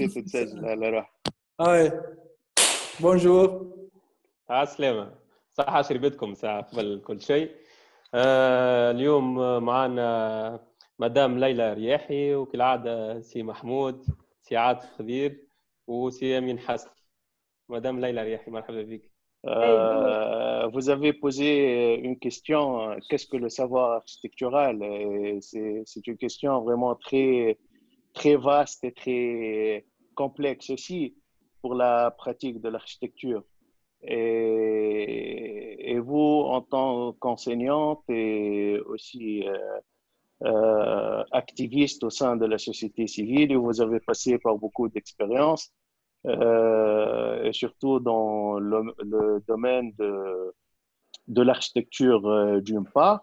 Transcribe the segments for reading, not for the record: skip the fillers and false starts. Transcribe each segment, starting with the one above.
تتسجل على روح. هاي بونجور. عسلامة، صحة شربتكم ساعة قبل كل شيء. اليوم معنا مدام ليلى رياحي وكالعادة سي محمود، سي عاطف خضير وسي أمين حسن. مدام ليلى رياحي مرحبا بك. Vous avez posé une question, qu'est-ce que le savoir architectural? C'est une question vraiment très, très vaste et très complexe aussi pour la pratique de l'architecture. Et vous, en tant qu'enseignante et aussi activiste au sein de la société civile, vous avez passé par beaucoup d'expériences, et surtout dans le domaine de l'architecture d'une part,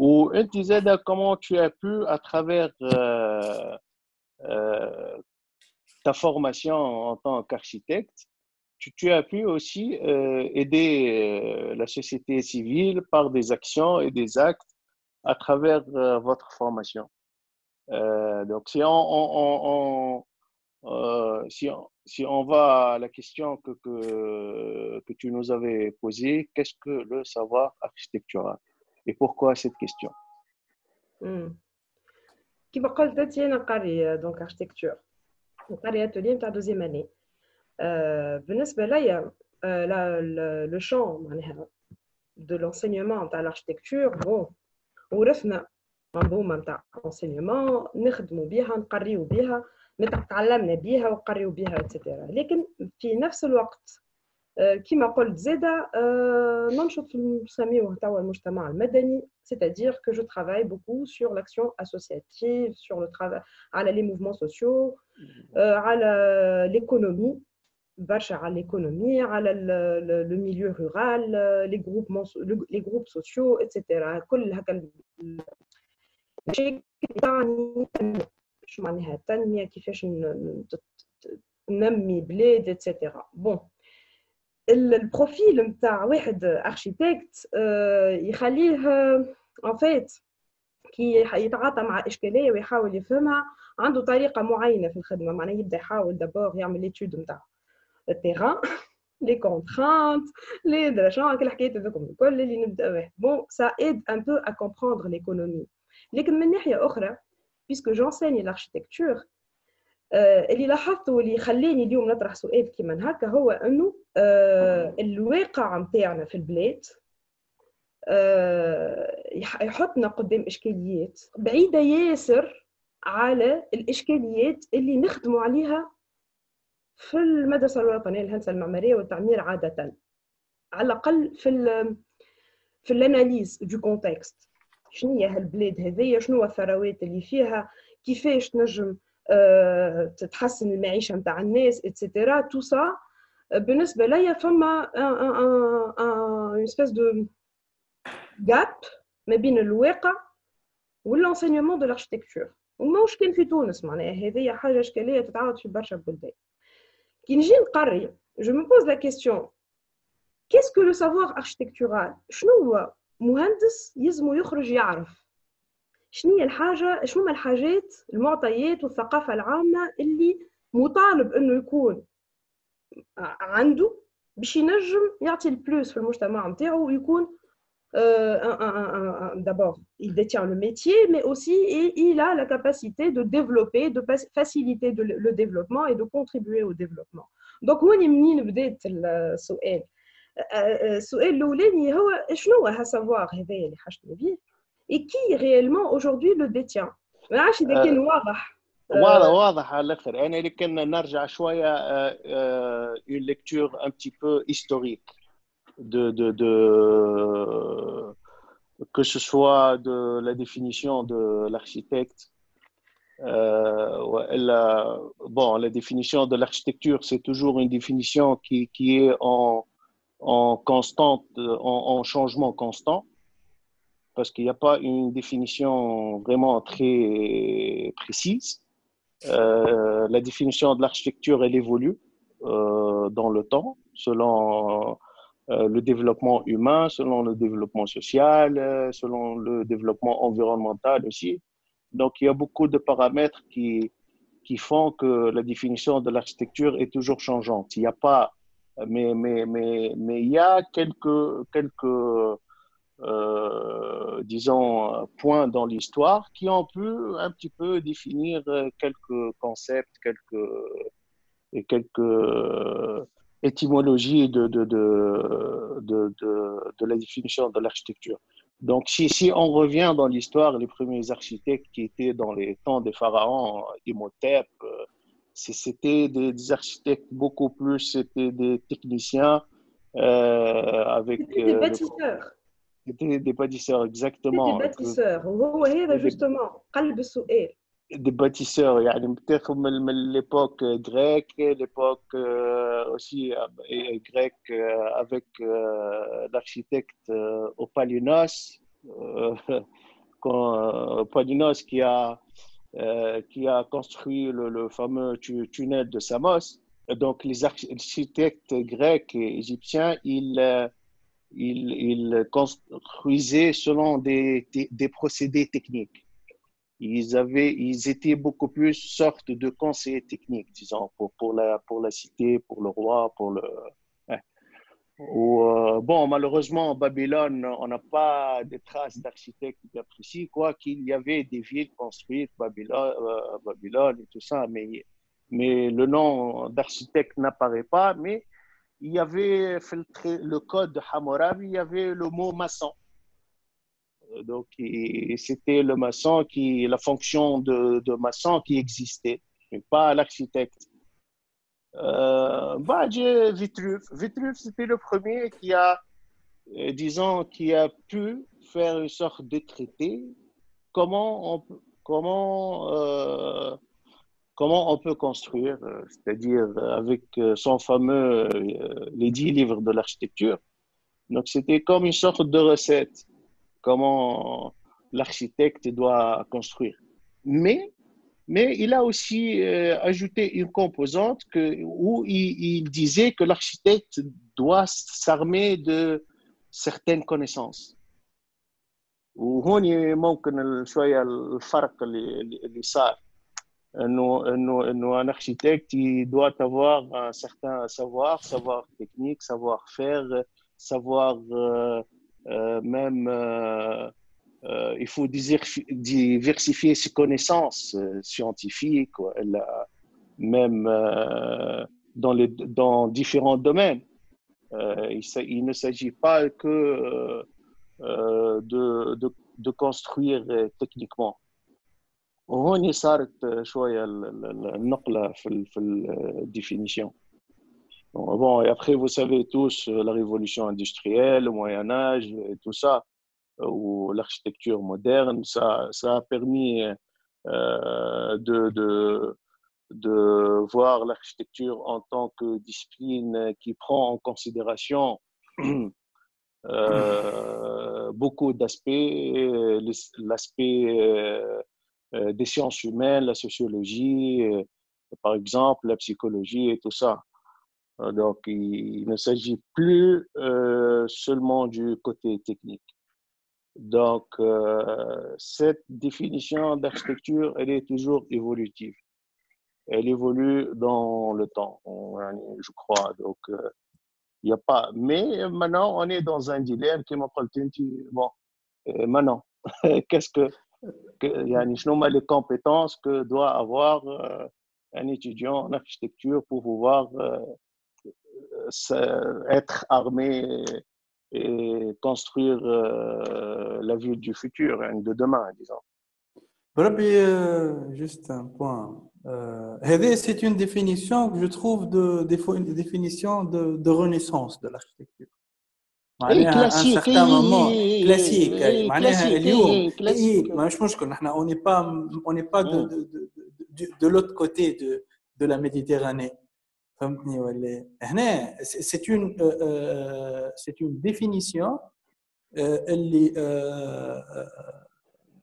où elle disait comment tu as pu, à travers ta formation en tant qu'architecte, tu as pu aussi aider la société civile par des actions et des actes à travers votre formation. Donc, si on va à la question que tu nous avais posée, qu'est-ce que le savoir architectural? Et pourquoi cette question? كما قلت أنا قاري دونك architecture وقاري atelier نتاع دوزيام اني. بالنسبة ليا le champ معناها de l'enseignement نتاع l'architecture bon ورثنا منظومة نتاع enseignement نخدموا بها نقريوا بها تعلمنا بها وقريوا بها etc. لكن في نفس الوقت كما قلت زادة ننشط في نسميوه توا المجتمع المدني, c'est-à-dire que je travaille beaucoup sur l'action associative, sur le travail على les mouvements sociaux, على l'économie, برشا على l'économie, على le milieu rural, les groupes sociaux etc. كل هكا الشيء تعني شو معناها التنمية, كيفاش ننمي بلاد etc. bon البروفيل نتاع واحد اركيتكت يخليه ان فيت كي يتعاطى مع اشكاليه ويحاول يفهمها عنده طريقه معينه في الخدمه. معناه يبدا يحاول دابور يعمل ليتود نتاع التيران, لي كونترانت, لي درجات, كل الحكايات هذوكم الكل اللي نبدا به. بون سا ايد ان بو ا كومبروندر ليكونومي. لكن من ناحيه اخرى بيسكو جونسيني لاركتيكتور, اللي لاحظته واللي خلاني اليوم نطرح سؤال كيما هكا هو انه الواقع نتاعنا في البلاد يحطنا قدام اشكاليات بعيده ياسر على الاشكاليات اللي نخدموا عليها في المدرسه الوطنيه للهندسه المعماريه والتعمير عاده, على الاقل في الاناليز دو كونتكست. شنو هي هالبلاد هذيا, شنو الثروات اللي فيها, كيفاش نجم تتحسن المعيشه نتاع الناس اتسيتيرا. تو سا بالنسبه ليا فما ان سبيس دو غاب ما بين الواقع والانسينمون دو لاركتيكتور, وماش كان في تونس. معناها هذه حاجه اشكاليه تتعاود في برشا بلدان. كي نجي نقري جو مي بوز لا كيستيون كيسكو لو سافوار اركتيكتورال, شنو هو مهندس يلزمو يخرج يعرف شنو هي الحاجه, شنو هما الحاجات المعطيات والثقافه العامه اللي مطالب انه يكون عنده باش ينجم يعطي البلوس في المجتمع نتاعو ويكون d'abord il détient le métier mais aussi il a la capacité de développer, de faciliter le développement et de contribuer au développement. donc هوني منين بدات السؤال الاولاني هو شنو هو هالسافوار هذايا اللي حاجتنا بيه et qui réellement aujourd'hui le détient. ما نعرفش اذا كان واضح. واضح على الاخر. انا اللي كنا نرجع شويه une lecture un petit peu historique de que ce soit de la définition de l'architecte. Bon, la définition de l'architecture, c'est toujours une définition qui est en constante, en changement constant, parce qu'il n'y a pas une définition vraiment très précise. La définition de l'architecture, elle évolue dans le temps, selon le développement humain, selon le développement social, selon le développement environnemental aussi. Donc, il y a beaucoup de paramètres qui font que la définition de l'architecture est toujours changeante. Il n'y a pas, mais il y a quelques disons, points dans l'histoire qui ont pu un petit peu définir quelques concepts, quelques étymologies de la définition de l'architecture. Donc, si on revient dans l'histoire, les premiers architectes qui étaient dans les temps des pharaons, Imhotep, c'était des architectes beaucoup plus, c'était des techniciens avec... C'était des bâtisseurs. C'était des bâtisseurs, C'était des exactement. bâtisseurs. وهو هذا justement قلب السؤال. Des bâtisseurs, يعني بتاخد من l'époque grecque, l'époque aussi grecque avec l'architecte Opalinos, Opalinos qui a construit le fameux tunnel de Samos. Donc les architectes grecs et égyptiens, ils construisaient selon des procédés techniques. Ils étaient beaucoup plus sorte de conseillers techniques, disons, pour la cité, pour le roi, pour le... Bon, malheureusement, en Babylone, on n'a pas de traces d'architectes bien précis, quoi qu'il y avait des villes construites, Babylone et tout ça, mais le nom d'architecte n'apparaît pas, mais il y avait le code de Hammurabi, il y avait le mot maçon. Donc, c'était le maçon la fonction de maçon qui existait, mais pas l'architecte. Vitruve. Vitruve, c'était le premier qui a, disons, qui a pu faire une sorte de traité. Comment on peut construire, c'est-à-dire avec son fameux les 10 livres de l'architecture. Donc, c'était comme une sorte de recette. Comment l'architecte doit construire. Mais il a aussi ajouté une composante où il disait que l'architecte doit s'armer de certaines connaissances. وهون ممكن شوية الفرق اللي صار إنه un architecte il doit avoir un certain savoir technique, savoir-faire, savoir même il faut diversifier ses connaissances scientifiques, même dans différents domaines. Il ne s'agit pas que de construire techniquement. وهون صارت شوية النقلة في الديفينيشن. Bon, et après, vous savez tous la révolution industrielle, le Moyen-Âge et tout ça, ou l'architecture moderne, ça a permis de voir l'architecture en tant que discipline qui prend en considération beaucoup d'aspects, l'aspect des sciences humaines, la sociologie, par exemple, la psychologie et tout ça. Donc, il ne s'agit plus seulement du côté technique. Donc, cette définition d'architecture, elle est toujours évolutive. Elle évolue dans le temps, je crois. Donc, il n'y a pas. Mais maintenant, on est dans un dilemme qui m'a dit, bon, maintenant, qu'est-ce que les compétences que doit avoir un étudiant en architecture pour pouvoir être armé et construire la ville du futur, de demain, disons. Juste un point. C'est une définition que je trouve une définition de renaissance de l'architecture. معناها un certain moment classique. classique. On n'est pas de l'autre côté de la Méditerranée. C'est une définition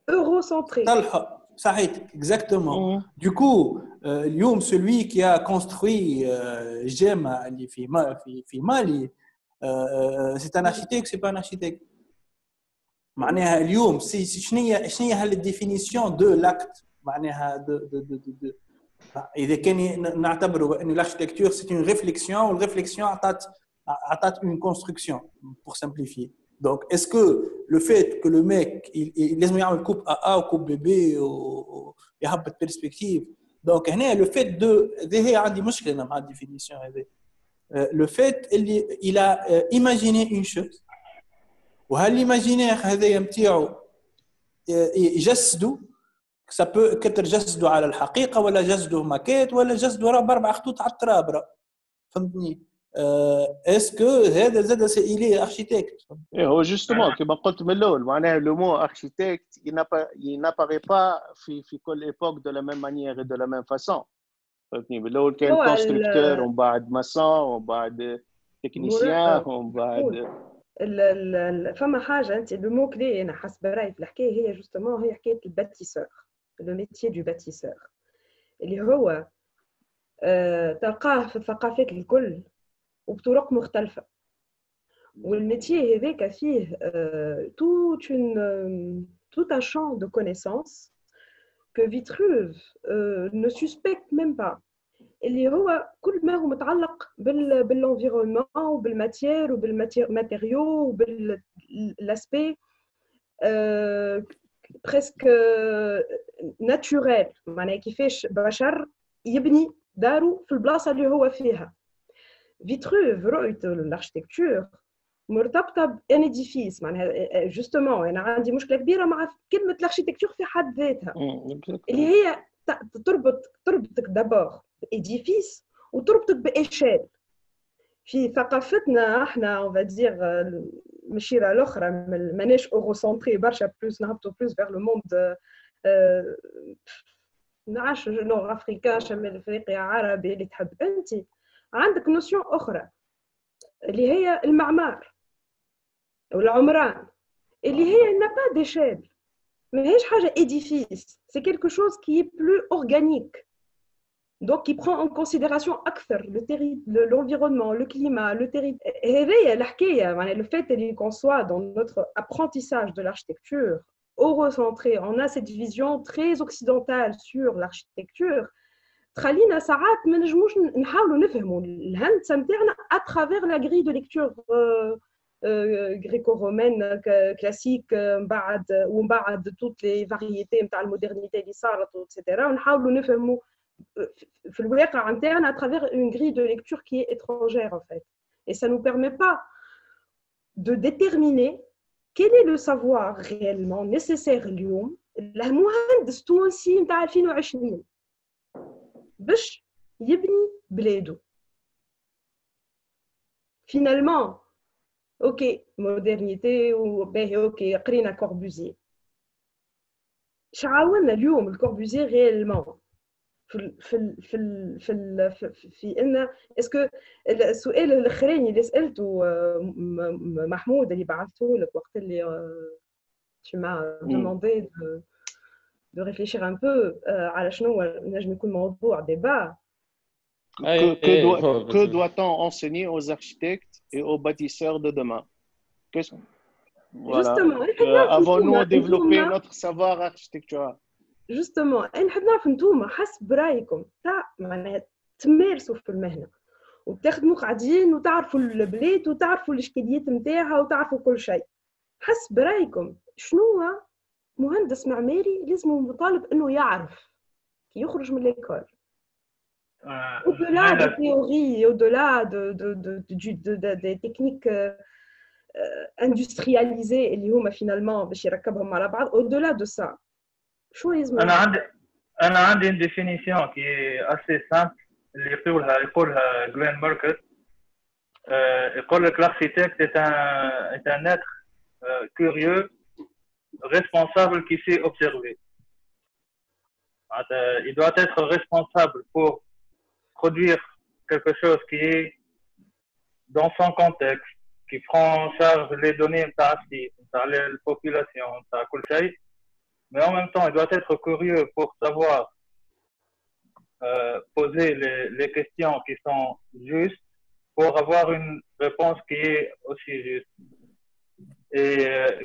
eurocentrée. صحيح, exactement. Du coup, celui qui a construit Gema اللي في Mali, c'est un architecte, c'est pas un architecte. معناها اليوم شنو هي هالديفينيسيون de l'acte معناها إذا كان نعتبره أن l'architecture c'est une réflexion والréflexion عطات une construction pour simplifier. Donc est-ce que le fait que le mec il لازم يعمل coupe A ou coupe B ويهبط perspective. Donc هنا le fait de هي عندي مشكلة مع الديفينيسيون هذه. Le fait il a imaginé une chose وهل l'imaginaire هذا نتاعو يجسدوا ça peut كتر جسدوا على الحقيقة ولا جسدوا ماكيت ولا جسدوا بأربع خطوط على التراب فهمتني est-ce que هذا زاد il est architecte هو justement كما قلت من الأول معناها le mot architecte il n'apparaît pas في كل époque de la même manière et de la même façon فهمتني بالأول كان constructeur ومن بعد maçon ومن بعد technicien ومن بعد فما حاجة أنت المو كلي أنا حسب رأيي في الحكاية هي justement هي حكاية الباتيسور le métier du bâtisseur اللي هو تلقاه في الثقافات الكل وبطرق مختلفة والميتير هذاك فيه tout un champ de connaissances que Vitruve ne suspecte même pas اللي هو كل ما هو متعلق بالenvironnement وبالماتير وبالماتيريو وبالاسبي presque naturel معناها كيفاش بشر يبني دارو في البلاصة اللي هو فيها. فيتروف رؤيته للاركتيكتور مرتبطة بان اديفيس معناها جوستومون أنا عندي مشكلة كبيرة مع كلمة الاركتيكتور في حد ذاتها اللي هي تربطك دابور بإديفيس وتربطك بإشال. في ثقافتنا احنا اون فادير مشيره الاخرى ماناش اوروسنتري برشا بلوس نهبطوا بلوس فيغ لو موند نعرفش نور افريكان شمال افريقيا عربي اللي تحب انت عندك نوسيون اخرى اللي هي المعمار والعمران اللي هي n'a pas d'échelle ماهيش حاجه édifice c'est quelque chose qui est plus organique donc qui prend en considération أكثر l'environnement, le climat, le territoire. هذه الحكاية يعني le fait qu'on soit dans notre apprentissage de l'architecture eurocentré, on a cette vision très occidentale sur l'architecture. تخلينا ساعات ما نجموش نحاولوا نفهموا الهندسة نتاعنا à travers la grille de lecture gréco-romaine classique ومن بعد toutes les variétés نتاع المودرنيتي اللي صارت etc. ونحاولوا نفهموا في الواقع نتاعنا à travers une grille de lecture qui est étrangère en fait. Et ça nous permet pas de déterminer quel est le savoir réellement nécessaire اليوم للمهندس التونسي نتاع 2020 باش يبني بلاده. Finalement, ok, modernité وباهي اوكي قرينا كوربوزيه. شعاونا اليوم الكوربوزيه réellement في ان اسكو السؤال الاخراني اللي سالته محمود اللي بعثته لك وقت اللي tu m'as demandé de réfléchir un peu على شنو نجم يكون موضوع débat. Que doit-on enseigner aux architectes et aux bâtisseurs de demain? Voilà. Justement, avons-nous développé notre savoir architectural? جوستومون انا نحب نعرف نتوما حسب رايكم تاع معناها تمارسوا في المهنه وتاخذوا قاعدين وتعرفوا البلاد وتعرفوا الاشكاليات نتاعها وتعرفوا كل شيء حسب رايكم شنو مهندس معماري لازم مطالب انه يعرف كي يخرج من ليكول au-delà de théorie au-delà des techniques industrialisées اللي هما finalement باش يركبهم على بعض au-delà de ça. أنا عندي une définition qui est assez simple اللي يقولها جلين ماركت. يقول لك l'architecte est un être curieux, responsable qui sait observer. Il doit être responsable pour produire quelque chose qui est dans son contexte, qui prend en charge les données de la population, de كل شيء. Mais en même temps, il doit être curieux pour savoir poser les questions qui sont justes pour avoir une réponse qui est aussi juste. Et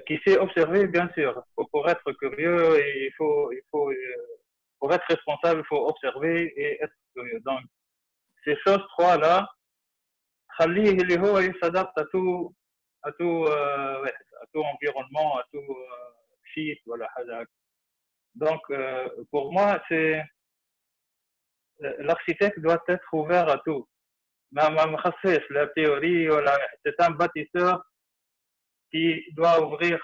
qui sait observer, bien sûr. Pour être curieux, il faut pour être responsable, il faut observer et être curieux. Donc, ces choses trois-là, خليه اللي هو يs'adapte à tout environnement, à tout site, voilà. Donc, pour moi, l'architecte doit être ouvert à tout. Même la théorie, c'est un bâtisseur qui doit ouvrir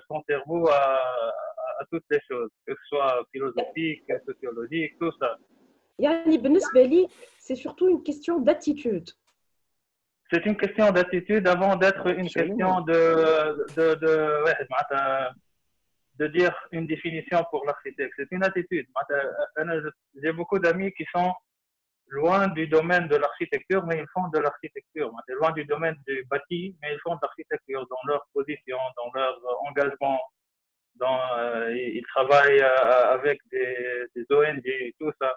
son cerveau à toutes les choses, que ce soit philosophique, sociologique, tout ça. يعني بالنسبة لي c'est surtout une question d'attitude. C'est une question d'attitude avant d'être une question de dire une définition pour l'architecte. C'est une attitude. J'ai beaucoup d'amis qui sont loin du domaine de l'architecture, mais ils font de l'architecture. Loin du domaine du bâti, mais ils font de l'architecture dans leur position, dans leur engagement. Ils travaillent avec des ONG, tout ça.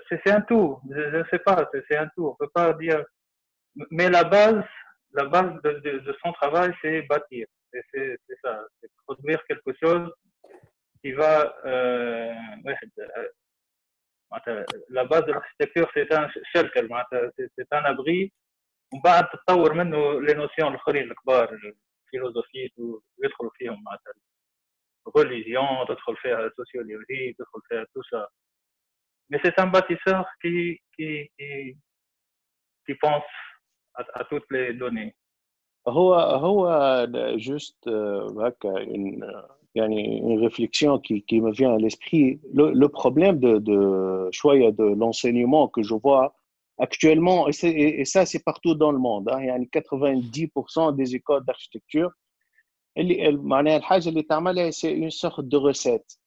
C'est un tout. Je ne sais pas, c'est un tout. On ne peut pas dire. Mais la base de son travail, c'est bâtir. C'est ça. C'est produire quelque chose qui va. La base de l'architecture, c'est un cercle, c'est un abri. ومن بعد تتطور منه les notions الآخرين الكبار الفيلوزوفيه ويدخل فيهم معناتها religion, تدخل فيها sociologie, تدخل فيها tout ça. Mais c'est un bâtisseur qui pense à toutes les données. هو juste une réflexion qui me vient à l'esprit. Le problème de l'enseignement que je vois actuellement, et ça c'est partout dans le monde, hein, 90% des écoles d'architecture, معناها الحاجة اللي تعملها c'est une sorte de recette.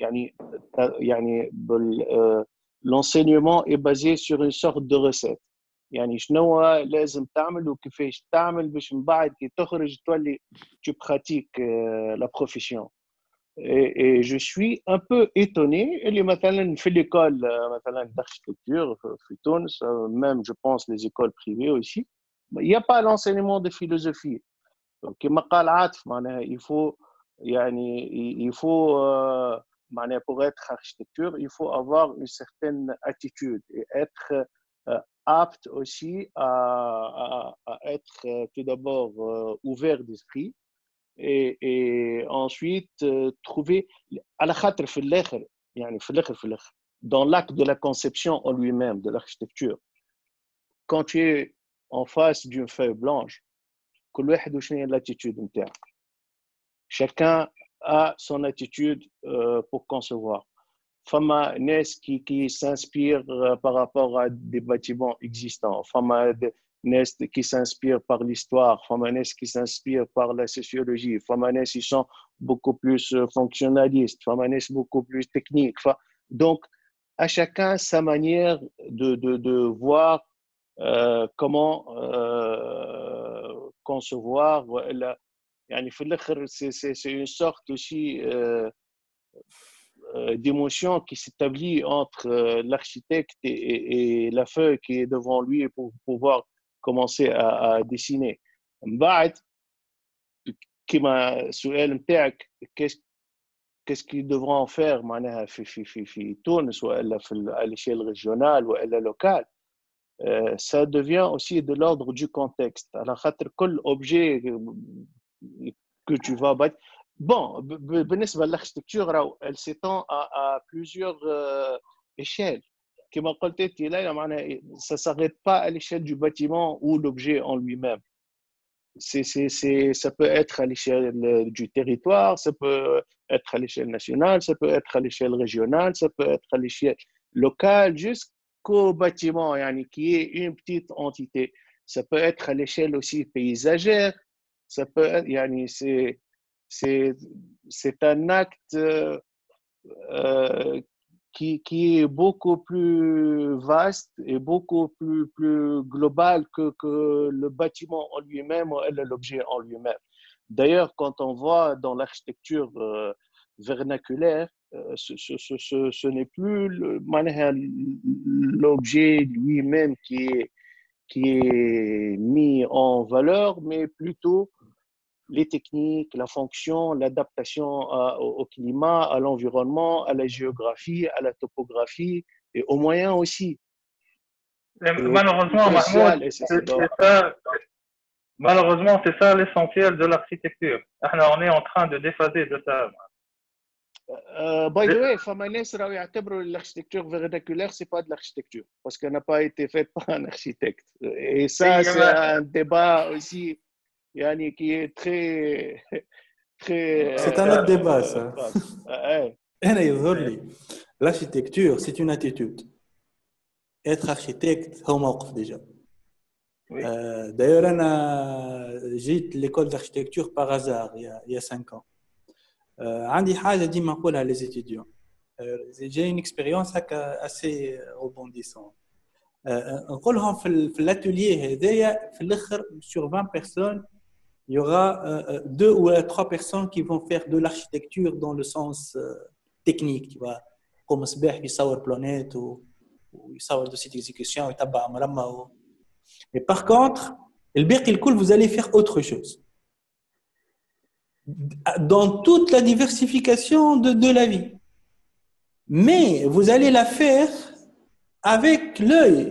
L'enseignement est basé sur une sorte de recette. يعني شنو لازم تعمل وكيفاش تعمل باش من بعد كي تخرج تولي tu pratiques la profession. Et je suis un peu étonné اللي مثلا في l'école مثلا d'architecture في تونس, même je pense les écoles privées aussi, il n'y a pas l'enseignement de philosophie. كما قال عاطف معناها il faut معناها pour être architecture il faut avoir une certaine attitude et être apte aussi à être tout d'abord ouvert d'esprit et ensuite trouver على خاطر في الآخر dans l'acte de la conception en lui-même de l'architecture, quand tu es en face d'une feuille blanche, كل واحد وشنو هي l'attitude نتاعو. Chacun a son attitude pour concevoir. فما ناس qui s'inspirent par rapport à des bâtiments existants, فما ناس qui s'inspirent par l'histoire, فما ناس qui s'inspirent par la sociologie, فما ناس ils sont beaucoup plus fonctionnalistes, فما ناس beaucoup plus techniques. Donc à chacun sa manière de voir comment concevoir. يعني في الآخر c'est une sorte aussi d'émotion qui s'établit entre l'architecte et la feuille qui est devant lui pour pouvoir commencer à dessiner. بعد كما السؤال نتاعك qu'est-ce qu'ils devront faire معناها في تونس ولا à l'échelle régionale ou à la locale. Ça devient aussi de l'ordre du contexte. على خاطر كل objet que tu vas bâtir. Bon, بالنسبة l'architecture, elle s'étend à plusieurs échelles. كما قلت انت لا معناها ça s'arrête pas à l'échelle du bâtiment ou l'objet en lui-même. Ça peut être à l'échelle du territoire, ça peut être à l'échelle nationale, ça peut être à l'échelle régionale, ça peut être à l'échelle locale, jusqu'au bâtiment qui est une petite entité. Ça peut être à l'échelle aussi paysagère, ça peut être, c'est un acte qui est beaucoup plus vaste et beaucoup plus global que le bâtiment en lui-même ou l'objet en lui-même. D'ailleurs, quand on voit dans l'architecture vernaculaire, ce n'est plus l'objet lui-même qui est mis en valeur, mais plutôt les techniques, la fonction, l'adaptation au climat, à l'environnement, à la géographie, à la topographie et aux moyens aussi. Malheureusement, Mahmoud, malheureusement, c'est ça l'essentiel de l'architecture. On est en train de déphaser de ça. By the way, l'architecture vernaculaire, c'est pas de l'architecture parce qu'elle n'a pas été faite par un architecte. Et ça, c'est un débat aussi qui est très. C'est un autre débat, ça. L'architecture, c'est une attitude. Être architecte, c'est un موقف déjà. D'ailleurs, j'ai été à l'école d'architecture par hasard il y a 5 ans. عندي حاجة ديما نقولها les étudiants. J'ai une expérience assez rebondissante. نقولهم في l'atelier هذايا في الآخر sur 20 personnes, il y aura 2 ou 3 personnes qui vont faire de l'architecture dans le sens technique, tu vois, comme صباح يصور بلانيت ويصور de cette exécution ويتبع مرمى. Mais par contre, الباقي الكل vous allez faire autre chose. Dans toute la diversification de la vie. Mais vous allez la faire avec l'œil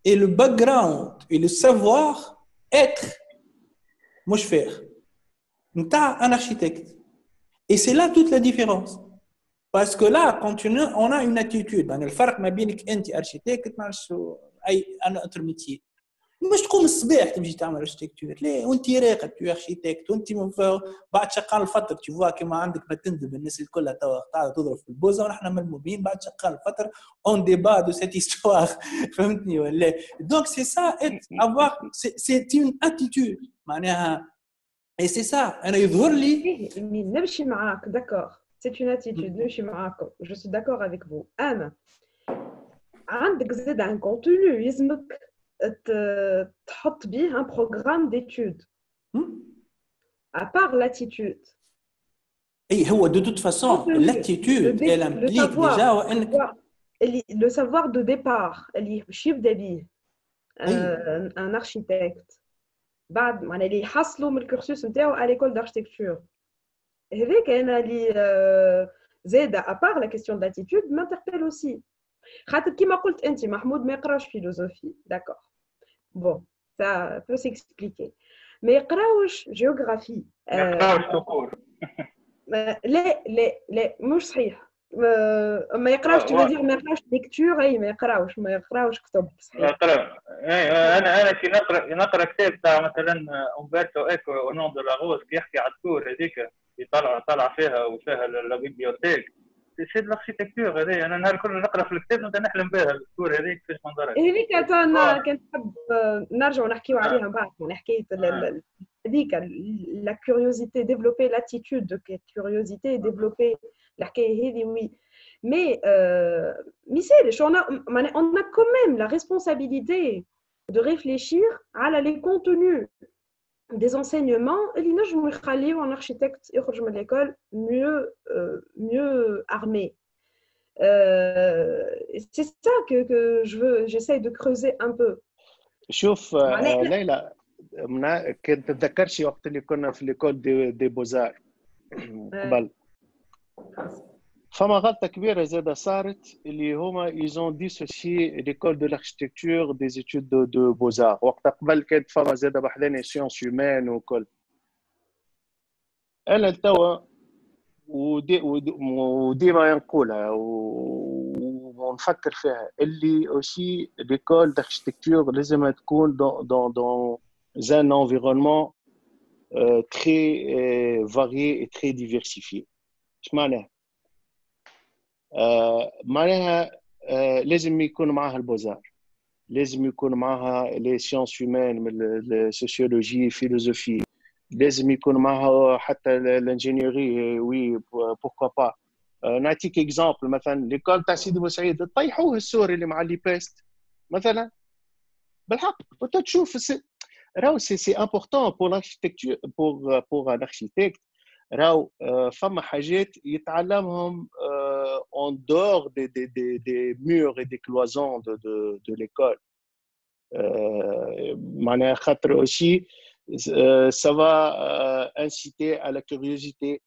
et le background et le savoir être, moi je faire. Tu as un architecte. Et c'est là toute la différence. Parce que là, quand on a une attitude, le فرق ما بينك أنت architecte أي un autre métier. مش تقوم الصباح تمشي تعمل اركتيكتور لا وانت راقد تو اركتيكت وانت بعد شغال الفتره تشوفوا كيما عندك ما تندب الناس الكل قاعده تضرب في البوزه ونحن ملمومين بعد شغال الفتره اون ديبا دو سيت هيستوار فهمتني ولا دونك سي سا افوار سي اون اتيتود معناها اي سي سا انا يظهر لي نمشي معاك داكور سي اون اتيتود نمشي معاكم جو سو داكور افيك فو انا عندك زاد ان كونتوني يلزمك تحط بيه un programme d'études à part l'attitude. Et de toute façon, l'attitude, elle implique déjà le savoir de départ, le chiffre d'habit, un architecte. بعد معناها اللي يحصلوا من الكورسوس نتاعو à l'école d'architecture. هذاك انا اللي زاده à part la question de l'attitude m'interpelle aussi. خاطر كيما قلت انت محمود ما يقراش فيلوزوفي داكور بون ça peut s'expliquer ما يقراوش جيوغرافي ما يقراوش تقول لا مش صحيح ما يقراوش تقول ما يقراوش ليكتور اي ما يقراوش كتب صحيح يقرا انا كي نقرا كتاب تاع مثلا أمبرتو إيكو او نون دو لا روز كي يحكي على الكور هذيك طلع فيها وفيها لا بيبليوتيك سي د l'architecture هذه انا نهار كل نقرا في الكتاب نبدا نحلم بها الكور هذيك كيفاش منظرها هذيك انا كنت نحب نرجعوا نحكيو عليها بعد من حكايه هذيك لا كيوريوزيتي ديفلوبي لاتيتود دو كيوريوزيتي ديفلوبي الحكايه هذه وي مي مثالش on a quand même la responsabilité de réfléchir على les contenus des enseignements اللي نجموا يخليوا un architecte يخرج من l'école mieux armé. C'est ça que j'essaie de creuser un peu. شوف ليلى كنت تذكرتي وقت اللي كنا في ليكول دي بوزار قبل فما غلطة كبيرة زادة صارت اللي هما يزون ديسوسي ليكول دو لاركتيكتور دي زيتود دو بوزار وقت قبل كانت فما زادة بحذاني سيونس هيومان وكل أنا التوا وديما نقولها ونفكر فيها اللي أوشي ليكول d'architecture لازم تكون dans un environnement très varié et très diversifié. إيش معناها؟ معناها لازم يكون معها البوزار لازم يكون معها لي سيونس هيومان من السوسيولوجي فيلوزوفي لازم يكون معها حتى الانجينيوري وي بوركوا با نعطيك اكزامبل مثلا ليكول تاع سيدي بوسعيد طيحوه السوري اللي مع لي بيست مثلا بالحق وتشوف راهو سي امبورطون بور لاركتيكتور بور ان اركتيكت راهو فما حاجات يتعلمهم en dehors des murs et des cloisons de l'école. معناها خاطر aussi Ça va inciter à la curiosité,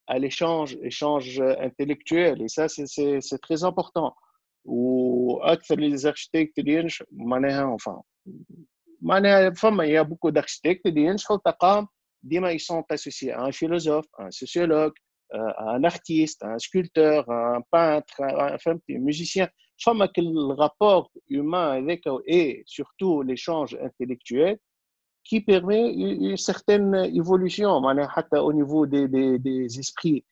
à l'échange intellectuel. Et ça, c'est très important. واكثر les architectes اللي ينجحوا معناها enfin معناها فما il y a beaucoup d'architectes اللي ينجحوا تلقاهم ديما ils sont associés à un philosophe, un sociologue, un artiste, un sculpteur, un peintre, un musicien. فما que le rapport humain avec et surtout l'échange intellectuel qui permet une certaine évolution معناها حتى au niveau des esprits.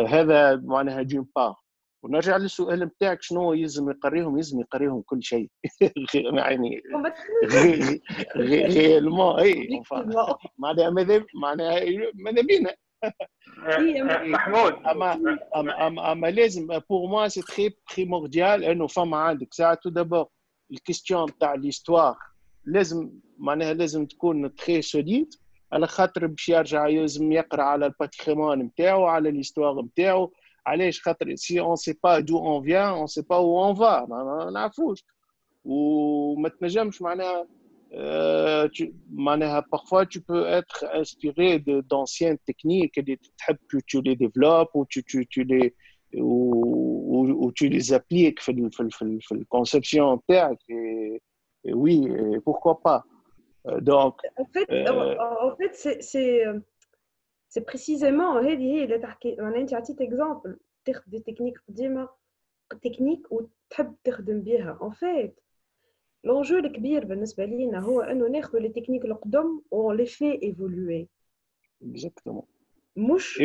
هذا معناها d'une part. ونرجع للسؤال نتاعك شنو يلزم يقريهم كل شيء يعني غيالمون اي معناها ماذا بينا محمود اما لازم pour moi c'est très primordial انه فما عندك ساعه tout d'abord الكيستيون تاع l'histoire لازم تكون très solide على خاطر باش يرجع يلزم يقرا على الباتريمون نتاعو على l'histoire نتاعو علاش خاطر si on sait pas d'où on vient on sait pas où on va ما نعرفوش وما تنجمش معناها parfois tu peux être inspiré d'anciennes techniques et tu les développes ou tu les appliques في الconception تاعك et oui et pourquoi pas donc en fait c'est précisément هذه اللي تحكي معناها انت عطيت اكزامبل تاخذ دي تكنيك قديمه تكنيك وتحب تخدم بها en fait l'enjeu الكبير بالنسبه لينا هو انه ناخذ لي تكنيك القدم و لي في ايفولوي exactement مش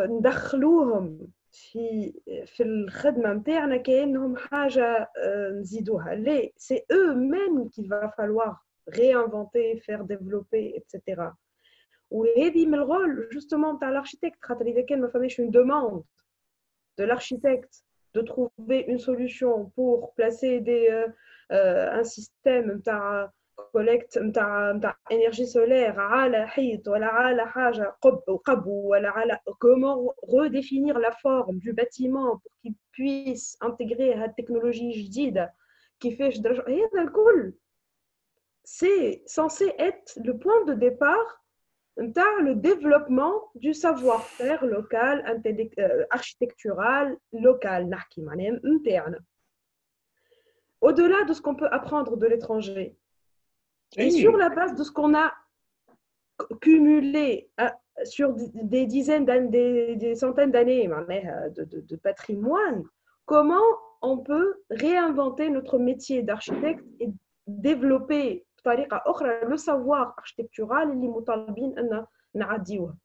ندخلوهم في الخدمه نتاعنا كانهم حاجه نزيدوها لا c'est eux-mêmes qu'il va falloir réinventer faire développer etc. وهذه من الرول justement تاع l'architecte خاطر اذا كان ما فماش une demande de l'architecte de trouver une solution pour placer un système نتاع collecte نتاع énergie solaire على حيط ولا على حاجه قب ولا على comment redéfinir la forme du bâtiment pour qu'il puisse intégrer هاد التكنولوجي جديده كيفاش هذا الكل c'est censé être le point de départ le développement du savoir-faire local, architectural, local, au-delà de ce qu'on peut apprendre de l'étranger. Et sur la base de ce qu'on a cumulé sur des dizaines d'années, des centaines d'années de patrimoine, comment on peut réinventer notre métier d'architecte et développer بطريقة أخرى le savoir architectural اللي مطالبين أن نعديوه.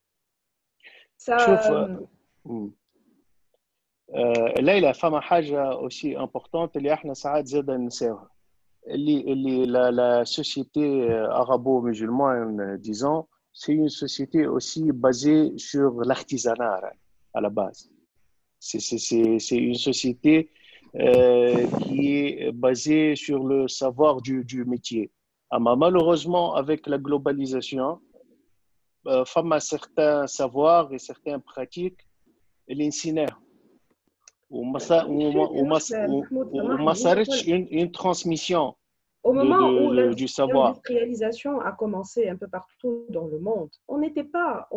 شوف ليلى فما حاجة aussi importante اللي احنا ساعات زادا ننساوها اللي la société arabo-musulmane disons c'est une société aussi basée sur l'artisanat à la base. C'est une société qui est basée sur le savoir du métier. Malheureusement, avec la globalisation, il y a certains savoirs et certaines pratiques l'incinèrent. وما صارتش une transmission au moment où du savoir. L'industrialisation a commencé un peu partout dans le monde, on n'était pas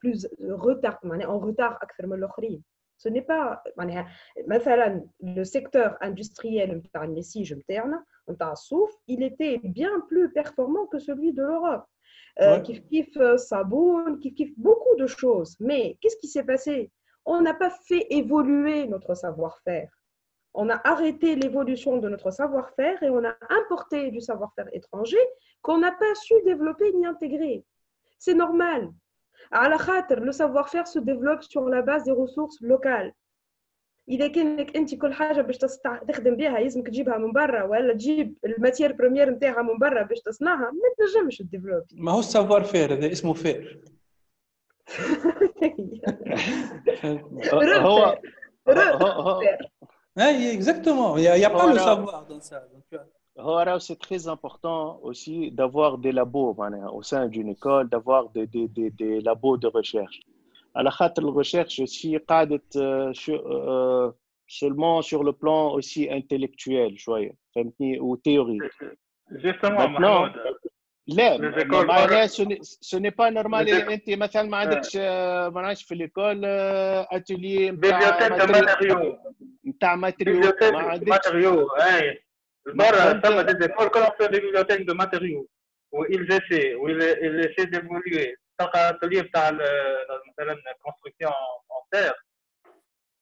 plus en retard أكثر من الآخرين. Ce n'est pas مثلا le secteur industriel نتاع النسيج نتاعنا نتاع الصوف il était bien plus performant que celui de l'Europe. Kif Saboun, kif beaucoup de choses. Mais qu'est-ce qui s'est passé? On n'a pas fait évoluer notre savoir-faire. On a arrêté l'évolution de notre savoir-faire et on a importé du savoir-faire étranger qu'on n'a pas su développer ni intégrer. C'est normal. على خاطر le savoir-faire se développe sur la base des ressources locales. إذا كانك أنت كل حاجة باش تخدم بها يلزمك تجيبها من برا ولا تجيب الماتير بريمير نتاعها من برا باش تصنعها ما تنجمش تديفلوبي. ما هو السافوار فير هذا اسمه فير. Oui, exactement. Il n'y a pas le savoir dans ça. C'est très important aussi d'avoir des labos au sein d'une école, d'avoir des labos de recherche. على خاطر الrecherche aussi قاعدة seulement sur le plan aussi intellectuel شوية فهمتني ou théorique. Justement, Mahmoud, لا Les écoles معناها سو ني با نورمال les الا انت مثلا ما عندكش ما نعرفش في ليكول اتيلي bibliothèques de matériaux. نتاع ماتريو Bibliothèque ما de عندكش matériaux. Hein. ما Barra, ça m'a فهمت des écoles qu'on fait des bibliothèques de matériaux. Où ils essaient d'évoluer. تلقى atelier بتاع مثلا construction en terre.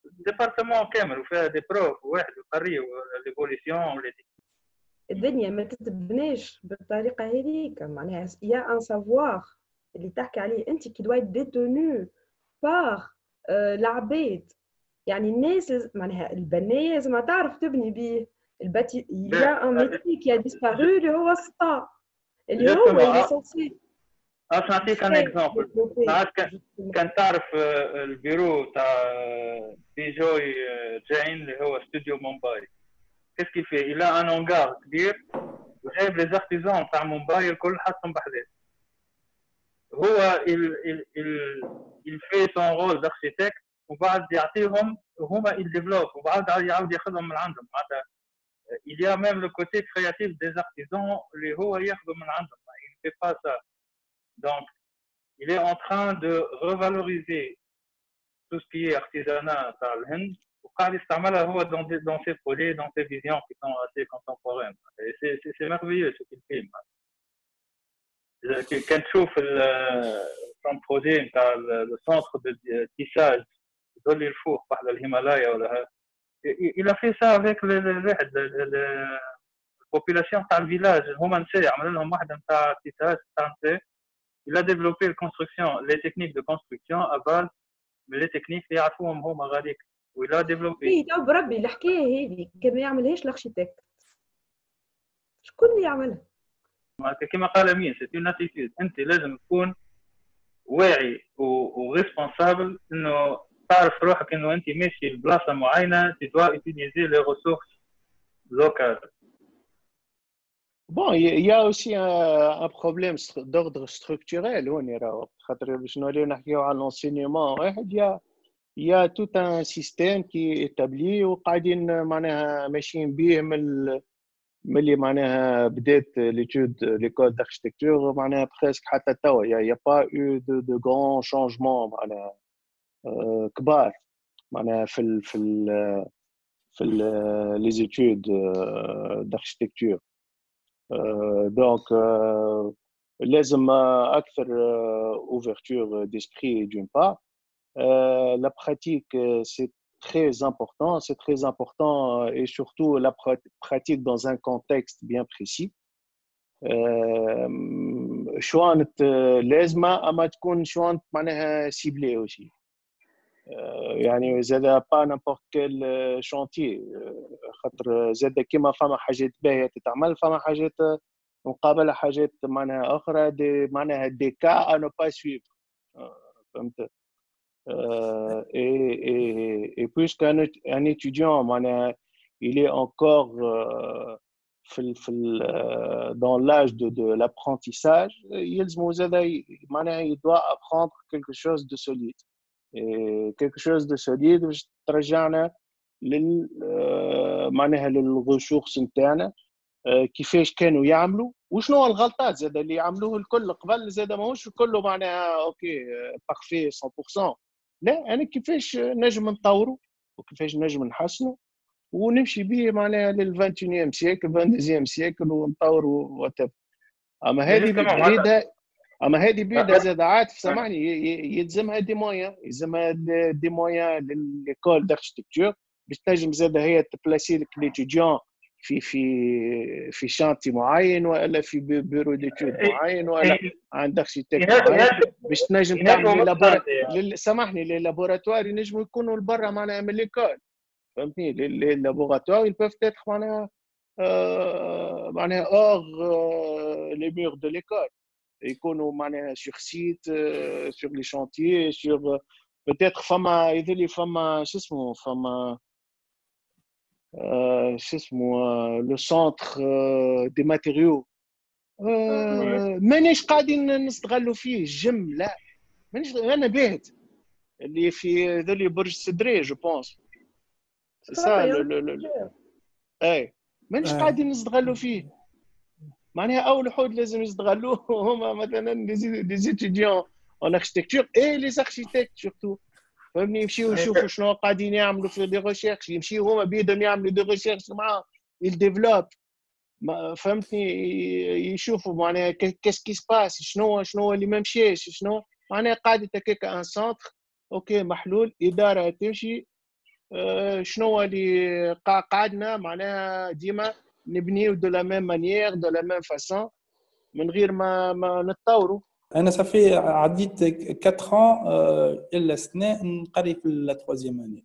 ديبارتمون كامل وفيها دي بروف واحد يقريو ليفوليسيون ولي الدنيا ما تتبناش بالطريقه هذيك معناها يا ان سافوار اللي تحكي عليه انت كي دوا ديتونو بار العباد يعني الناس معناها البنايه لازم تعرف تبني به الباتي يا ان ميتي كي ا ديسبارو اللي هو السطا اللي هو اللي سونسي نعطيك ان اكزومبل كان تعرف البيرو تاع دي جوي جاين اللي هو استوديو مومباي كيف كيف الى ان انغار كبير وجايب لي زارتيزون تاع مومباي الكل حاطهم بحذاه هو il fait son rôle d'architecte وبعد يعطيهم وهما ils développent وبعد يعاود ياخذهم من عندهم معناتها il y a même le côté créatif des artisans اللي هو ياخذوا من عندهم il ne fait pas ça donc il est en train de revaloriser tout ce qui est artisanat تاع الهند وقاعد يستعملها هو dans ses projets dans ses visions qui sont assez contemporaines et c'est merveilleux ce qu'il fait كان تشوف son projet نتاع le centre de tissage دولي الفوق واحد الهيمالايا ولا il a fait ça avec la population تاع الفيلاج هما نساء عمل لهم واحده نتاع تيساج تاع نساء il a développé les techniques de construction à base من les techniques اللي يعرفوهم هما غاديك وil a développé اي تو بربي الحكايه هذه كان ما يعملهاش الاركيتكت شكون اللي يعملها كما قال امين سي اون اتيتود انت لازم تكون واعي وريسبونسابل انه تعرف روحك انه انت ماشي لبلاصه معينه تدوا utiliser les ressources locales. Bon, il y a aussi un problème d'ordre structurel هون راهو خاطر باش نوليو نحكيو على l'enseignement واحد il y a tout un système qui est établi وقاعدين معناها ماشيين بيه من اللي معناها بدات l'étude l'école d'architecture معناها presque حتى توا il y a pas eu de grands changements معناها كبار معناها في les études d'architecture donc لازم أكثر ouverture d'esprit d'une part la pratique c'est très important et surtout la pratique dans un contexte bien précis شوانت لازمة أما تكون شوانت معناها ciblée aussi يعني زاد با نابورت كيل شانتيي خاطر زاد كيما فما حاجات باهيه تتعمل فما حاجات مقابله حاجات معناها اخرى دي معناها دي كا انو با سويفر فهمت et puisque un étudiant معناها il est encore dans l'âge de l'apprentissage يلزمو زاد معناها il doit apprendre quelque chose de solide quelque chose de solide باش ترجعنا معناها للغشوخ نتاعنا كيفاش كانوا يعملوا وشنو الغلطات زاد اللي يعملوه الكل قبل زاد ماهوش كله معناها اوكي بارفي 100% لا انا كيفاش نجم نطوروا وكيفاش نجم نحسنوا ونمشي به معناها لل 21 سيكل 22 سيكل ونطوروا وات اما هذه بعيده اما هذه بعيده زاد عاطف سامحني يلزمها دي مويان يلزمها دي مويان لليكول داركتيكتور باش تنجم زاد هي تبلاسي لك ليتيديون في شانتي معين ولا في بيرو ديتود معين ولا عند اركتيكت معين باش تنجم تعمل سامحني لي لابوراتوار ينجموا يكونوا لبرا معناها من ليكول فهمتني لي لابوراتوار ils peuvent être معناها اور لي مور دو ليكول يكونوا معناها sur site sur les chantiers sur peut-être فما يذلي فما شو اسمه فما شو اسمه لو سونتر دي ماتيريو مانيش قاعدين نستغلوا فيه الجم لا مانيش انا باهت اللي في ذلي برج سدري جو بونس سي سا اي مانيش قاعدين نستغلوا فيه معناها اول حود لازم يستغلوه هما مثلا لي étudiants en architecture et les architectes surtout. فهمني يمشيو يشوفوا شنو قاعدين يعملوا في دي ريشيرش، يمشيو هما بيدهم يعملوا دي ريشيرش معاه يديفلوب، فهمتني، يشوفوا معناها كيس كي سباس، شنو اللي ما مشيش، شنو معناها قاعده هكاك ان سونتر اوكي محلول اداره تمشي. شنو اللي قعدنا معناها ديما نبنيو دو لا ميم مانيير دو لا ميم فاسون من غير ما نتطوروا. انا صافي عديت 4 ans الا سنه نقري في لا 3e année.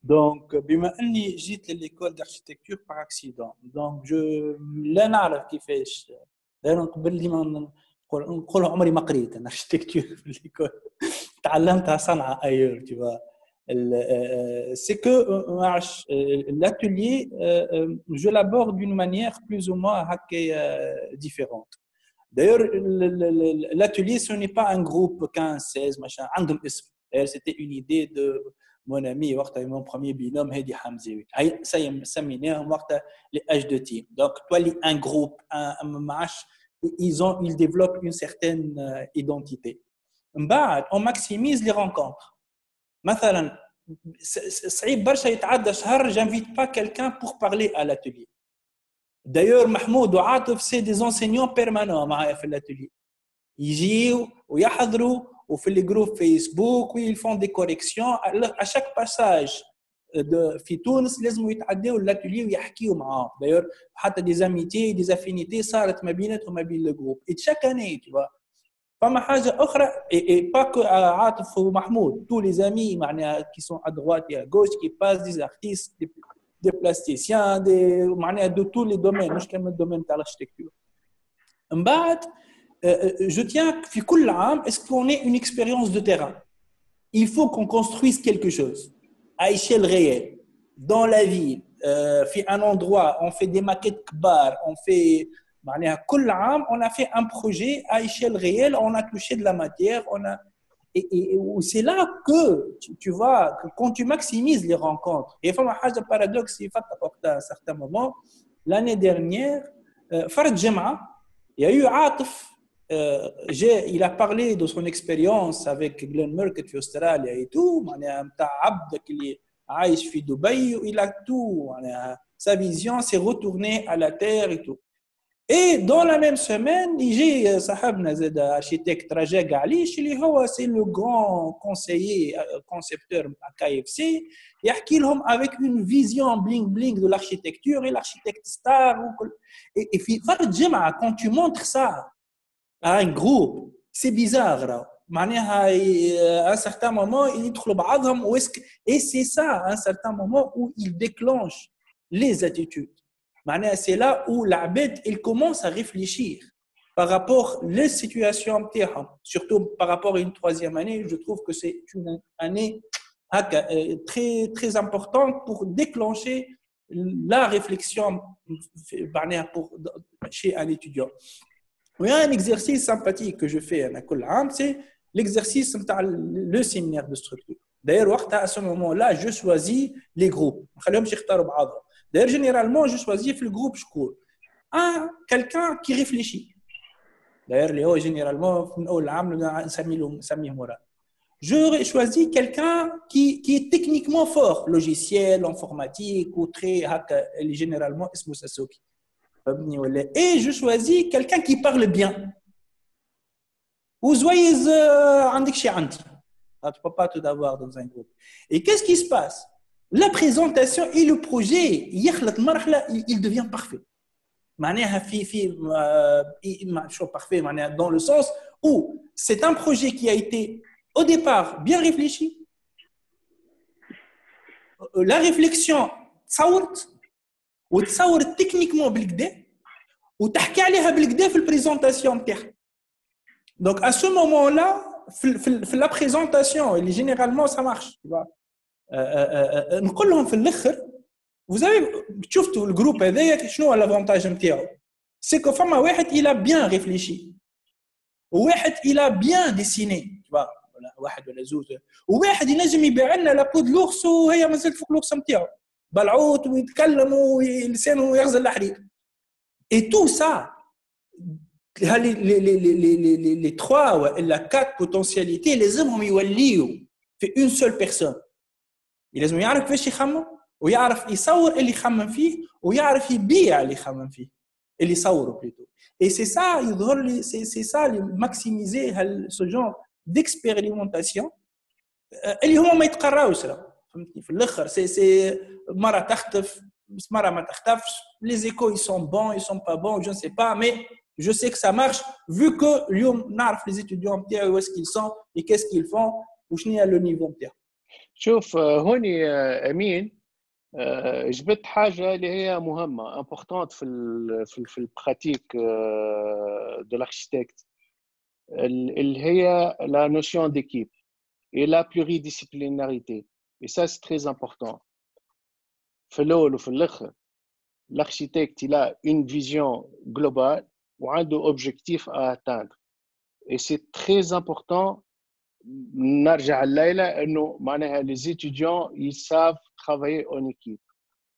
دونك بما اني جيت لليكول داركتيكتور باغ اكسيدون، دونك جو لا نعرف كيفاش. انا قبل ديما نقول عمري ما قريت انا اركتيكتور في الليكول، تعلمتها صنعاء ايور tu vois. C'est que l'atelier je l'aborde d'une manière plus ou moins différente. D'ailleurs l'atelier ce n'est pas un groupe 15-16 machin عندهم اسم. C'était une idée de mon ami وقتها mon premier binôme هادي حمزاوي، سميناهم وقتها les H2T. Donc toi un groupe ils développent une certaine identité. بعد on maximise les rencontres. مثلا صعيب برشا يتعدى شهر j'invite pas quelqu'un pour parler à l'atelier. D'ailleurs محمود وعاطف c'est des enseignants permanents معايا في l'atelier، يجيو ويحضروا وفي les groupes Facebook où ils font des corrections à chaque passage في تونس لازم يتعداو l'atelier ويحكيوا معاهم. D'ailleurs حتى des amitiés des affinités صارت ما بيناتهم ما بين الجروب et chaque année tu vois. فما حاجه اخرى et pas que عاطف ومحمود tous les amis معناها qui sont à droite et à gauche qui passent des artistes des plasticiens des معناها de tous les domaines مش كمان الدومين تاع الاركتيكتور. من بعد je tiens في كل عام est-ce qu'on ait une expérience de terrain. Il faut qu'on construise quelque chose à échelle réelle dans la ville في un endroit on fait des maquettes كبار on fait معناها كل عام on a fait un projet à échelle réelle, on a touché de la matière, on a et c'est là que tu vois que quand tu maximises les rencontres. Et فما حاجه paradoxe à un certain moment l'année dernière فرد جمعه il y a eu عاطف il a parlé de son expérience avec Glenn Murcutt في استراليا et tout معناها نتاع عبدك اللي عايش في دبي il a tout معناها sa vision s'est retournée à la terre et tout. Et dans la même semaine, j'ai صاحبنا زاد architecte Rajaa Galish اللي هو c'est le grand conseiller concepteur à KFC يحكي لهم avec une vision bling bling de l'architecture et l'architecte star et في فرد جمعة quand tu montres ça à un groupe c'est bizarre معناها à un certain moment ils يدخلوا بعضهم et c'est ça à un certain moment où ils déclenchent les attitudes. C'est là où l'abed il commence à réfléchir par rapport aux situations, surtout par rapport à une 3e année. Je trouve que c'est une année très très importante pour déclencher la réflexion chez un étudiant. Il y a un exercice sympathique que je fais c'est l'exercice le séminaire de structure. D'ailleurs à ce moment-là je choisis les groupes. D'ailleurs, généralement, je choisis le groupe quelqu'un qui réfléchit. D'ailleurs, généralement, je choisis quelqu'un qui est techniquement fort, logiciel, informatique, ou très généralement, et je choisis quelqu'un qui parle bien. Ou soyez tu ne peux pas tout avoir dans un groupe. Et qu'est-ce qui se passe? La présentation et le projet il devient parfait. Parfait dans le sens où c'est un projet qui a été au départ bien réfléchi. La réflexion تصور techniquement بالكدا وتحكي عليها بالكدا في البريزونطاسيون تاعها. Donc à ce moment-là في la présentation اللي généralement ça marche, tu vois. نقول لهم في الاخر vous avez شفتوا الجروب هذايا شنو الافونتاج نتاعو سي كو فما واحد il a bien réfléchi وواحد il a bien dessiné tu vois ولا واحد ولا زوج وواحد ينجم يبيع لنا لابود لوكس وهي مازالت فوق لوكس نتاعو بلعوت ويتكلم ولسانه يغزل الحرير et tout ça les 3 ou les 4 potentialités لازمهم يوليوا في une seule personne. لازم يعرف كيفاش يخمم ويعرف يصور اللي يخمم فيه ويعرف يبيع اللي يخمم فيه اللي يصوره بليتو. Et c'est ça يظهر لي c'est ça maximiser ce genre d'expérimentation اللي هما ما يتقراوش فهمتني في الاخر سي مره تختف مره ما تختفش. Les échos ils sont bons ils sont pas bons je ne sais pas mais je sais que ça marche vu que اليوم نعرف les étudiants نتاعي où est-ce qu'ils sont et qu'est-ce qu'ils font وشنو هي le niveau نتاعهم. شوف هوني امين جبت حاجه اللي هي مهمه امبورطونت في البراتيك دو l'architecte اللي هي la notion d'équipe et la pluridisciplinarité et ça c'est très important. في الاول وفي الاخر l'architecte il a une vision globale وعنده objectif à atteindre et c'est très important. نرجع الليلة انه معناها les étudiants ils savent travailler en équipe.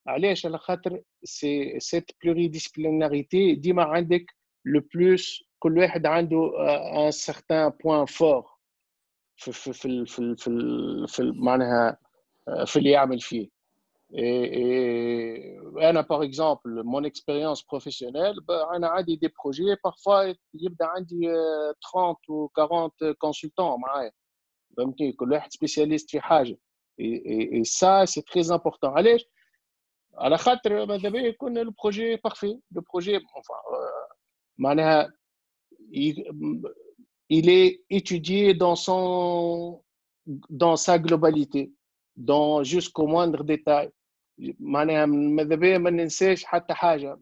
علاش؟ على خاطر c'est cette pluridisciplinarité ديما عندك le plus كل واحد عنده un certain point fort في معناها في اللي يعمل فيه. Et أنا par exemple mon expérience professionnelle أنا عندي des projets parfois يبدأ عندي 30 ou 40 consultants معايا فهمتني كل واحد spécialiste في حاجة et ça c'est très important. علاش؟ على خاطر ماذا بيا يكون le projet parfait le projet enfin معناها il est étudié dans sa globalité dans jusqu'au moindre détail. معناها ماذا بيا ما ننساش حتى حاجه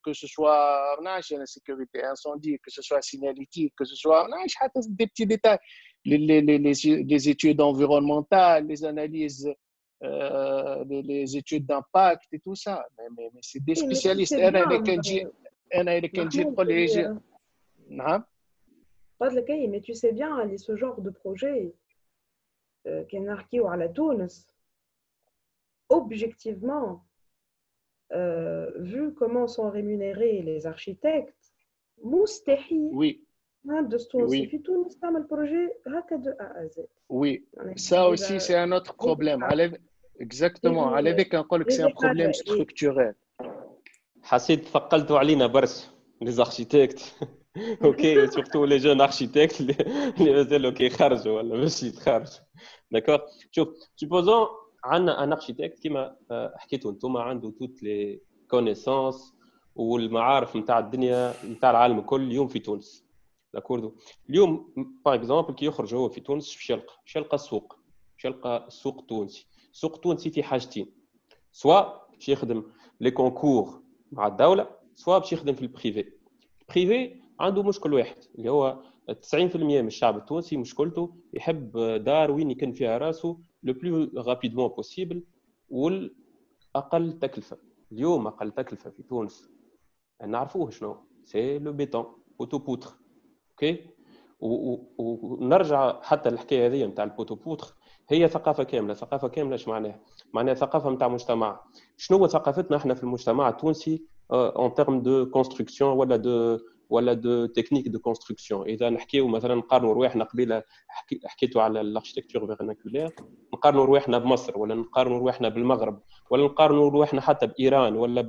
que ce soit نعرفش انا sécurité incendie que ce soit signalétique que ce soit نعرفش حتى des petits détails les études environnementales les analyses les études d'impact et tout ça mais c'est des spécialistes. انا اللي كان جي نقول لي نعم قلت لك اي mais tu sais bien ce genre de projet كان نحكيو على تونس objectivement, vu comment sont rémunérés les architectes, مستحيل oui في تونس تعمل projet هكا de A à Z. Oui, ça aussi c'est un autre problème. Exactement, على ذاك نقول لك c'est un problème structurel. حسيت ثقلتوا علينا برشا les architectes. اوكي surtout les jeunes architectes اللي مازالوا كيخرجوا ولا باش يتخرجوا. D'accord. شوف supposons عندنا ان اركيتكت كيما حكيتوا انتم عنده توت لي كونيسانس والمعارف نتاع الدنيا نتاع العالم الكل اليوم في تونس. داكوردو اليوم باغ اكزومبل كي يخرج هو في تونس باش يلقى السوق التونسي. السوق التونسي في حاجتين، سواء باش يخدم لي كونكور مع الدوله سواء باش يخدم في البريفي. البريفي عنده مشكل واحد اللي هو 90% من الشعب التونسي مشكلته يحب دار وين يكن فيها راسه le plus rapidement possible والأقل تكلفة. اليوم أقل تكلفة في تونس نعرفوه شنو سي لو بيتون بوتو بوتر. اوكي ونرجع حتى الحكايه هذه نتاع البوتو بوتر هي ثقافه كامله. اش معناها ثقافه نتاع مجتمع. شنو هو ثقافتنا احنا في المجتمع التونسي en termes de construction ولا دو تكنيك دو كونستركسيون. اذا نحكيو مثلا نقارنوا رواحنا قبيله حكيتوا على الاركتيكتور فيرناكولير نقارنوا رواحنا بمصر ولا نقارنوا رواحنا بالمغرب ولا نقارنوا رواحنا حتى بايران ولا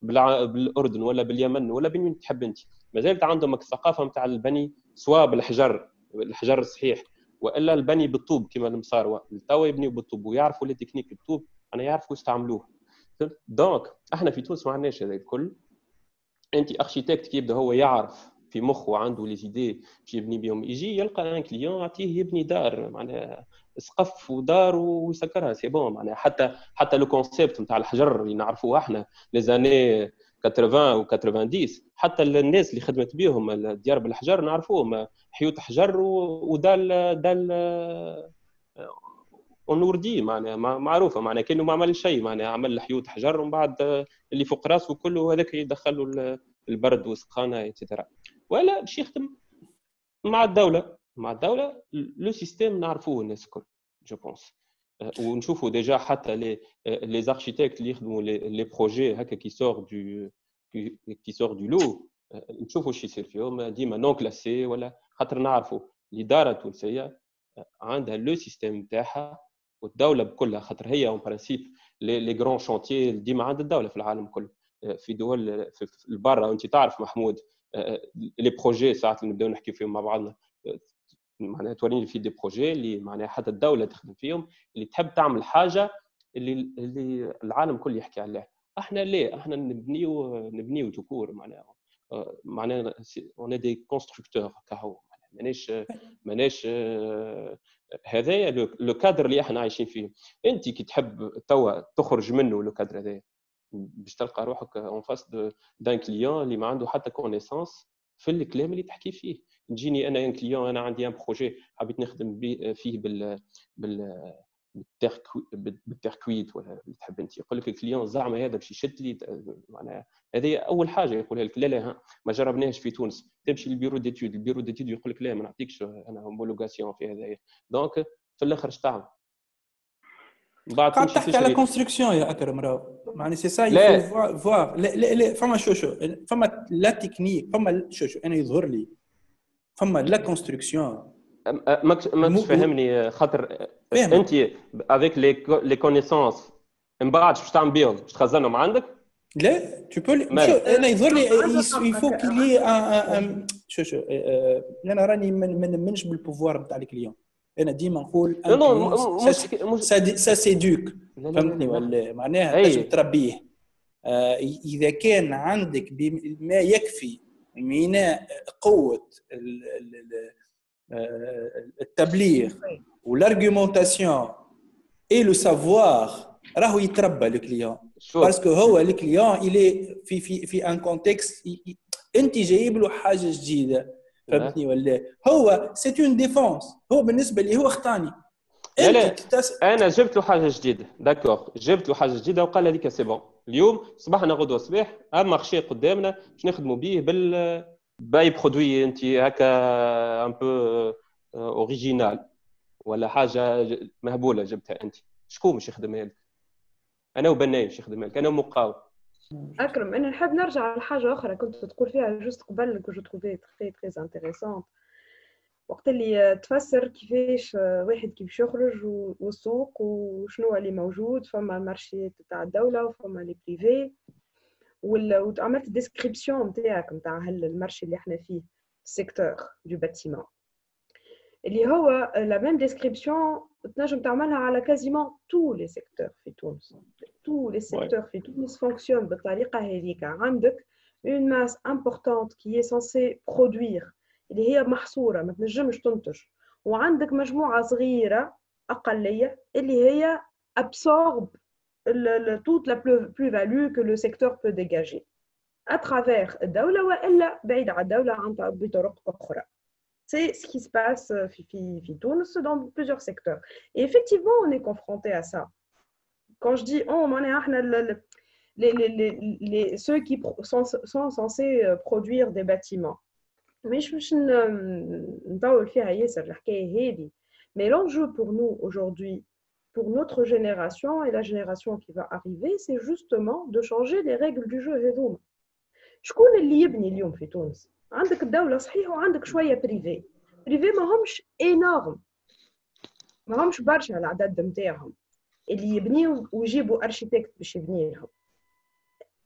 بالاردن ولا باليمن ولا بين وين تحب انت. مازالت عندهم الثقافه نتاع البني سواء بالحجر الصحيح والا البني بالطوب كما المصاروه توا يبنيوا بالطوب ويعرفوا لي تكنيك الطوب انا يعرفوا يستعملوه. دونك احنا في تونس ما عندناش هذا الكل. انت اركيتكت كي يبدا هو يعرف في مخه عنده لي زيدي باش يبني بهم يجي يلقى ان كليون يعطيه يبني دار معناها سقف ودار ويسكرها سي بون. معناها حتى لو كونسيبت نتاع الحجر اللي نعرفوه احنا لي زاني 80 و 90 حتى الناس اللي خدمت بهم الديار بالحجر نعرفوهم حيوت حجر ودال ونوردي معناها معروفه معناها كانه ما عمل شيء معناها عمل حيوت حجر ومن بعد اللي فوق راسه كله هذاك يدخلوا البرد والسخانه ايتترا. ولا باش يخدم مع الدوله لو سيستيم نعرفوه الناس الكل جو بونس. ونشوفوا ديجا حتى لي اركيتكت اللي يخدموا لي بروجي هكا كي سور دو لو نشوفوا شو يصير فيهم ديما نون كلاسي ولا خاطر نعرفوا الاداره التونسيه عندها لو سيستيم نتاعها والدوله بكلها خاطر هي اون برانسيب لي غران شونتيي ديما عند الدوله في العالم كله في دول في برا. وانت تعرف محمود لي بروجي ساعات اللي نبداو نحكي فيهم مع بعضنا معناها توريني في دي بروجي اللي معناها حتى الدوله تخدم فيهم اللي تحب تعمل حاجه اللي العالم كله يحكي عليها. احنا ليه احنا نبنيو تكور معناها اون دي كونستركتور كهو ماناش هذايا لو كادر اللي احنا عايشين فيه. انت كي تحب توا تخرج منه لو كادر هذايا باش تلقى روحك اون فاس دان كليون اللي ما عنده حتى كونيسانس في الكلام اللي تحكي فيه. نجيني انا ان كليون انا عندي ان بروجي حبيت نخدم فيه بالتركويت ولا اللي تحب انت يقول لك الكليون زعما هذا باش يشد لي معناها هذه اول حاجه يقولها لك لا ما جربناهش في تونس. تمشي للبيرو ديتود البيرو ديتود يقول لك لا ما نعطيكش انا هومولوغاسيون في هذايا. دونك في الاخر اش تعمل بعد تحكي على كونستركسيون يا اكرم راهو معني سي سا يفو فوار لا فما شو فما لا تكنيك فما شو انا يظهر لي فما لا كونستركسيون ما تفهمني خاطر انت افيك لي كونيسونس من بعد باش تعمل بيهم باش تخزنهم عندك. لا تو بو انا يظهر لي يفو كي شو انا راني ما نمنش بالبوفوار نتاع الكليون. انا ديما نقول سا سيدوك فهمتني ولا معناها لازم تربيه. اذا كان عندك ما يكفي من قوه التبليغ والارغيومونطاسيون اي لو سافوار راهو يتربى الكليون باسكو هو الكليون الي في ان كونتكست انت جايب له حاجه جديده فهمتني ولا هو سي اون ديفونس. هو بالنسبه لي هو خطاني لا انا جبت له حاجه جديده داكور جبت له حاجه جديده وقال لي سي بون اليوم صباحنا غدوه صباح اما خشي قدامنا باش نخدموا به باي برودوي انت هكا ان بو اوريجينال ولا حاجه مهبوله جبتها انت. شكون باش يخدمها لك؟ انا وبناي باش يخدمها لك انا ومقاول. اكرم انا نحب نرجع لحاجه اخرى كنت تقول فيها جوست قبل جو تروفي تري تري انتريسونت وقت اللي تفسر كيفاش واحد كيفاش يخرج والسوق وشنو اللي موجود فما المارشي تاع الدوله وفما لي بريفي وعملت ديسكريبسيون نتاعك نتاع المارشي اللي احنا فيه السيكتور دو باتيمون اللي هو لا ميم ديسكريبسيون تنجم تعملها على كازيمون تو لي سيكتور في تونس. تو لي سيكتور في تونس فونكسيون بالطريقه هذيك. عندك اون ماس امبورطونت كي اي سونسي برودوير اللي هي محصوره ما تنجمش تنتج وعندك مجموعه صغيره اقليه اللي هي absorbe toute la plus-value que le secteur peut dégager à travers الدولة وإلا بعيد عن الدولة بطرق أخرى. C'est ce qui se passe في Tunis dans plusieurs secteurs. Et effectivement, on est confronté à ça. Quand je dis on est ceux qui sont censés produire des bâtiments. مش نطول فيها ياسر الحكاية هذه. Mais l'enjeu pour nous aujourd'hui, pour notre génération et la génération qui va arriver, c'est justement de changer les règles du jeu هذوما. شكون اللي يبني اليوم في تونس؟ عندك الدولة صحيح وعندك شوية بريفي. بريفي ما همش énorme. ما همش برشا العدد نتاعهم. اللي يبنيو ويجيبوا ارشيتكت باش يبني لهم.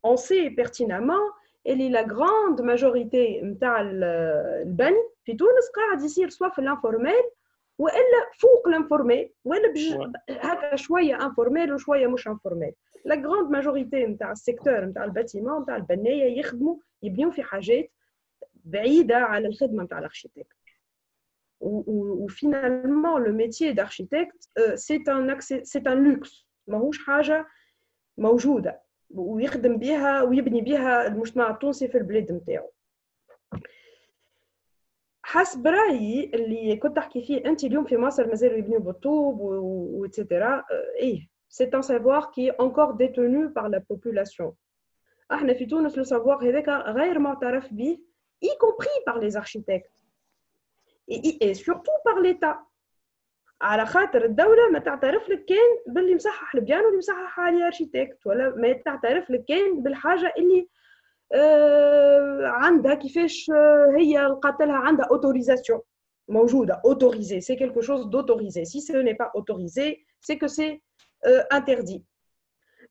On sait pertinemment اللي la grande majorité نتاع البني في تونس قاعد يصير سواء في الانفورمال والا فوق الانفورمال ولا هكا شويه انفورمال وشويه مش انفورمال. لا غراند ماجوريتي نتاع السيكتور نتاع الباتيمون نتاع البنايه يخدموا يبنيو في حاجات بعيده على الخدمه نتاع الاركيتكت. وفينالمون لو ميتيي داركيتكت سي ان لوكس ماهوش حاجه موجوده ويخدم بها ويبني بها المجتمع التونسي في البلاد نتاعو. حسب رايي اللي كنت تحكي فيه انت اليوم في مصر مازالوا يبنيوا بالطوب واتسيتيرا ايه سي ان سافوار كي انكور ديتونو بار لا بوبولاسيون. احنا في تونس لو سافوار هذاك غير معترف به y compris par les architectes et surtout par l'état. على خاطر الدولة ما تعترف لك كان باللي مصحح البيانو اللي مصحح عليه ارشيتكت ولا ما تعترف لك كان بالحاجة اللي عندها كيفاش هي لقات لها عندها autorisation موجودة autorisé c'est quelque chose d'autorisé si ce n'est pas autorisé c'est que c'est interdit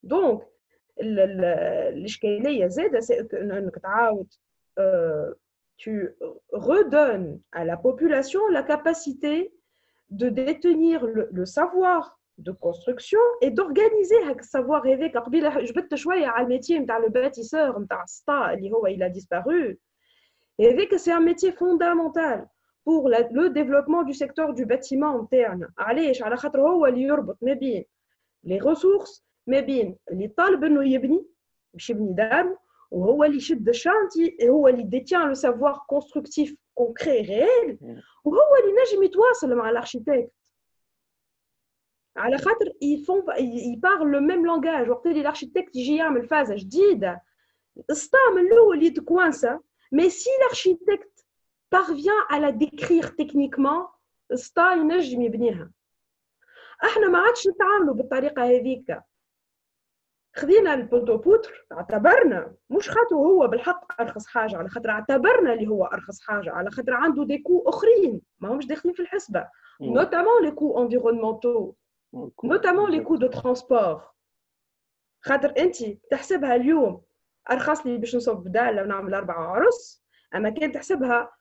donc الإشكالية زادة انك تعاود tu redonnes à la population la capacité de détenir le savoir de construction et d'organiser ce savoir avec قبيله جبت شويه على الميتي نتاع le bâtisseur نتاع السطا اللي هو il a disparu et avec c'est un métier fondamental pour le développement du secteur du bâtiment interne علاش على خاطر هو اللي يربط ما بين les ressources ما بين اللي طالب انه يبني باش يبني دار وهو اللي يشد الشانتي هو اللي détient le savoir constructif concret réel وهو اللي نجم يتواصل مع الاركيتكت على خاطر ils parlent le même langage وقت اللي الاركيتكت يجي يعمل فازه جديده السطا من الاول يتكوانسا mais si l'architecte parvient à la décrire techniquement السطا ينجم يبنيها احنا ما عادش نتعاملوا بالطريقه هذيك خذينا البوتو بوتر اعتبرنا مش خاطر هو بالحق ارخص حاجه على خاطر اعتبرنا اللي هو ارخص حاجه على خاطر عنده دي كو اخرين ما همش داخلين في الحسبه notamment les coûts environnementaux notamment les coûts de transport خاطر انت تحسبها اليوم ارخص لي باش نصب داله ونعمل 4 عرس اما كان تحسبها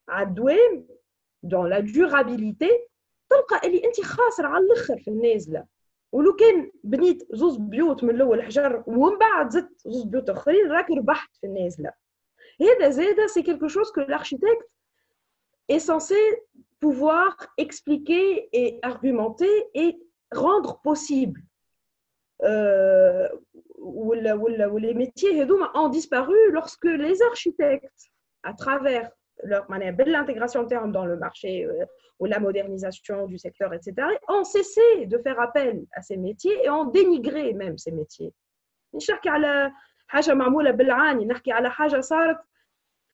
على الدوام dans la durabilité تلقى اللي انت خاسر على الاخر في النازله ولو كان بنيت زوز بيوت من الاول حجر ومن بعد زدت زوز بيوت اخرين راك ربحت في النازله هذا زاده c'est quelque chose que l'architecte est censé pouvoir expliquer et argumenter et rendre possible les métiers ont disparu lorsque les architectes à travers leur l'intégration interne dans le marché ou la modernisation du secteur, etc., ont cessé de faire appel à ces métiers et ont dénigré même ces métiers. نحكي على حاجة معمولة بالعاني نحكي على حاجة صارت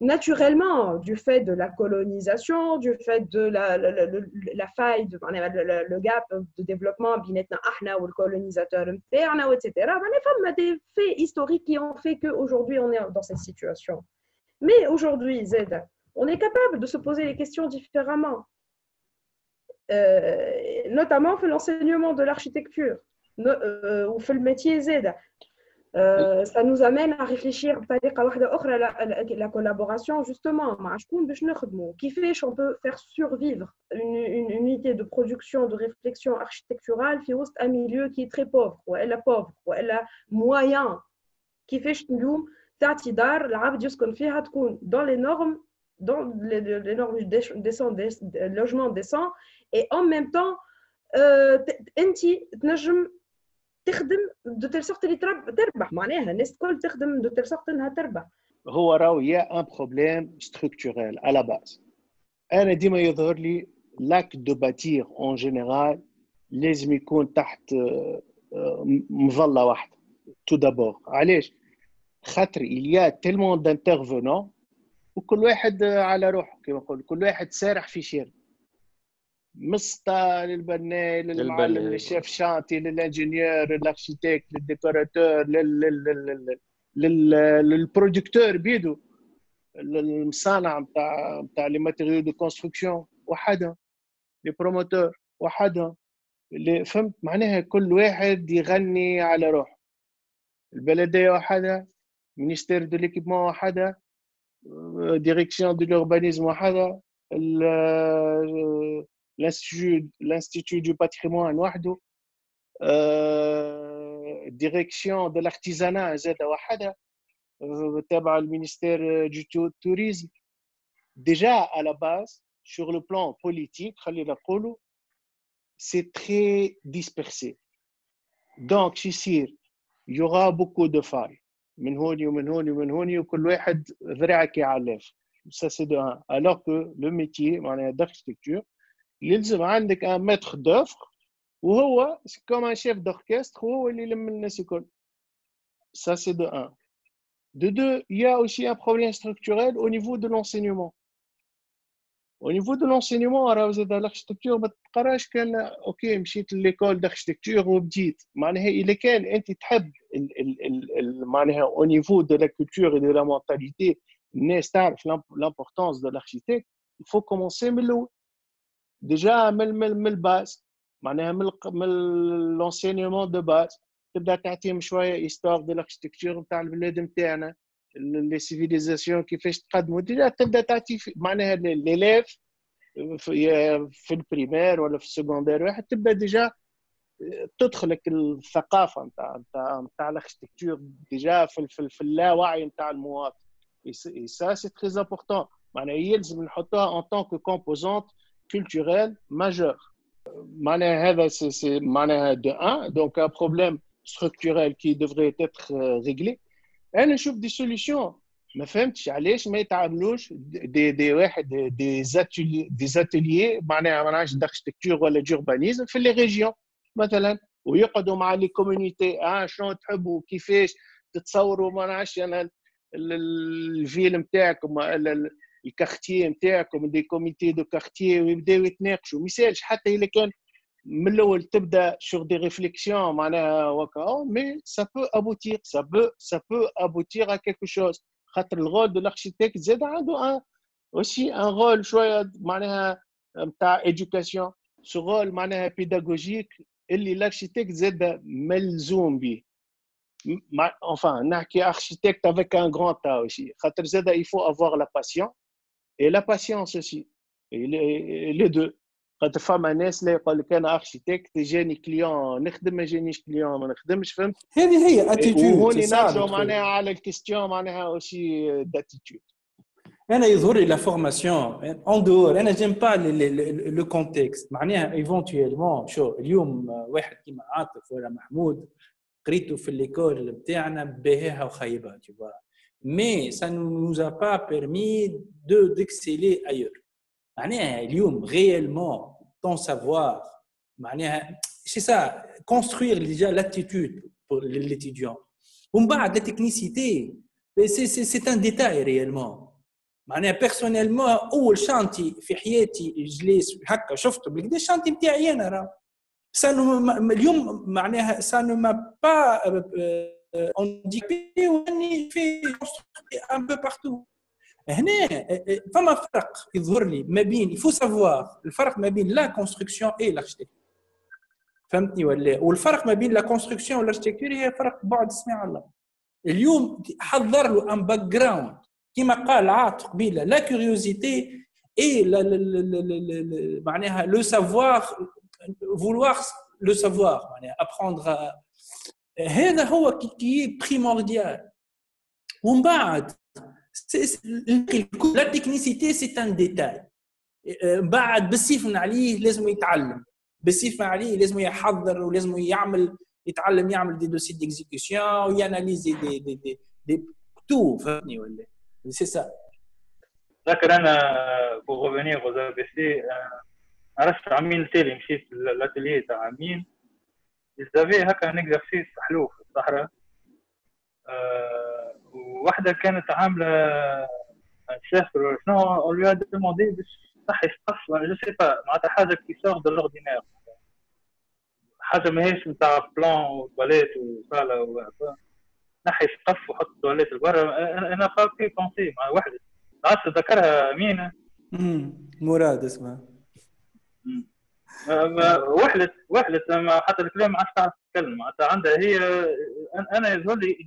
naturellement du fait de la colonisation, du fait de la faille, le gap de développement بيناتنا احنا والcolonisateur نتاعنا etc. Il y a des faits historiques qui ont fait qu'aujourd'hui on est dans cette situation. Mais aujourd'hui, Zed, on est capable de se poser les questions différemment, notamment dans l'enseignement de l'architecture ou dans le métier Zed. Ça nous amène à réfléchir بطريقة واحدة أخرى la collaboration justement مع شكون باش نخدموا كيفاش on peut faire survivre une unité de production de réflexion architecturale في وسط un milieu qui est très pauvre وإلا moyen كيفاش اليوم تعطي دار العبد يسكن فيها تكون dans les normes des logements décents et en même temps انت تنجم تخدم de telle sorte اللي تربح معناها الناس الكل تخدم de telle sorte انها تربح. هو راهو يا ان بروبليم ستركتوريل على باز. انا ديما يظهر لي لاك دو باتير اون جينيرال لازم يكون تحت مظله واحده. تو دابور علاش؟ خاطر il y a tellement d'intervenants وكل واحد على روحه كما نقول كل واحد سارح في شير. مسطا للبناء للمعلم للشيف شانتي للانجينيور للاركيتكت للديكوراتور للبرودكتور بيدو المصانع نتاع لي ماتيريو دو كونستركسيون وحدها لي بروموتور وحدها اللي فهمت معناها كل واحد يغني على روحه البلديه وحدها مينيستير دو ليكيبمون وحدها ديريكسيون دو لوربانيزم وحدها l'institut du patrimoine وحده direction de l'artisanat زاد وحده تابع المينيستير du tourisme déjà à la base sur le plan politique خلينا نقولوا c'est très dispersé donc يصير il y aura beaucoup de failles من هوني ومن هوني ومن هوني وكل واحد ذراعه كيعلف ça c'est de un alors que le métier معناها d'architecture يلزم عندك un maître d'œuvre وهو comme un chef d'orchestre وهو اللي يلم الناس الكل ça c'est de un de deux il y a aussi un problème structurel au niveau de l'enseignement au niveau de l'enseignement راه زاد l'architecture ما تقراش كان اوكي مشيت لليكول d'architecture وبديت معناها اذا كان انت تحب معناها au niveau de la culture et de la mentalité الناس تعرف l'importance de l'architecte. Il faut commencer من الأول déjà من الباز معناها من l'enseignement de base. تبدا تعطيهم شويه histoire de l'architecture نتاع البلاد نتاعنا les civilisations كيفاش تقدموا déjà تبدا تعطي معناها l'élève في البريمير ولا في السكوندير واحد تبدا ديجا تدخلك الثقافه نتاع الاركتيكتور ديجا في اللاوعي نتاع المواطن. اي سا سي تري امبورطون معناها يلزم نحطوها ان طون كو كومبوزونت كولتوريل ماجور. معناها هذا سي معناها دو ان دونك ان بروبليم ستركتوريل كي ديفري اتر ريغلي. انا نشوف دي سوليسيون ما فهمتش علاش ما يتعاملوش دي واحد دي زاتيليي معناها ما نعرفش داركتيكتور ولا دوربانيزم في لي ريجيون مثلا ويقعدوا مع لي كوميونيتي شنو تحبوا كيفاش تتصوروا ما نعرفش انا الفيل نتاعكم الكارتيي نتاعكم دي كوميتي دو كارتيي ويبداو يتناقشوا ما يسالش حتى اذا كان من الاول تبدا sur des réflexions معناها وكا mais ça peut aboutir ça peut aboutir à quelque chose. خاطر الرول دو l'architecte زاد عنده aussi un rôle شويه معناها نتاع éducation ce rôle معناها pédagogique اللي l'architecte زاد ملزوم به. enfin نحكي architecte avec un grand A aussi خاطر زاد il faut avoir la passion et la patience aussi et les deux. خاطر فما ناس لا يقول لك انا اركتيكت جاني كليون نخدم ما جانيش كليون ما نخدمش فهمت. هذه هي اتيتيود. وهوني نرجعوا معناها على الكيستيون معناها اوسي داتيتيود. انا يظهر لي لا فورماسيون اون دور انا جيم با لو كونتكست معناها ايفونتويلمون شو اليوم واحد كيما عاطف ولا محمود قريته في ليكول نتاعنا باهيها وخايبه tu vois mais ça ne nous a pas permis d'exceller ailleurs. معناها اليوم réellement ton savoir معناها c'est ça construire déjà l'attitude pour l'étudiant. ومن بعد la technicité c'est un détail réellement. معناها personnellement اول شانتي في حياتي جليس هكا شفته بالكدا الشانتي نتاعي انا راه اليوم معناها ça ne m'a pas handicapé واني في un peu partout. هنا فما فرق يظهر لي ما بين il faut savoir الفرق ما بين la construction et l'architecture. فهمتني ولا؟ والفرق ما لا كونستركسيون والاركتيكتور هي فرق بعد اسمع الله. اليوم حضر له ان باك جراوند كما قال عاطف قبيله لا كيوريوزيتي اي معناها لو سافوار فولوار لو سافوار معناها ابروندر هذا هو كي بريمورديال. ومن بعد لا تكنيسيتي سي ان ديتاي. بعد بالسيف عليه لازم يتعلم بالسيف عليه لازم يحضر ولازم يتعلم يعمل دي دوسي ديكزيكسيون وياناليزي دي تو فهمني ولا سي سا. ذكر انا بو ريفينير aux ABC عرفت عامين تالي مشيت لاتيليي تاع عامين يزافي هكا ان اكزرسيس حلو في الصحراء. وواحده كانت عامله شافر شنو اون لو دوموندي باش صح يسقف جو سي با معناتها حاجه كي سور دو لوردينير حاجه ماهيش نتاع بلان وتواليت وصاله نحي سقف وحط تواليت لبرا. انا خاطري كونسي مع واحد عرفت ذكرها امينه مراد اسمها وحلت حتى الكلام ما عادش تعرف تتكلم معناتها عندها هي. انا يظهر لي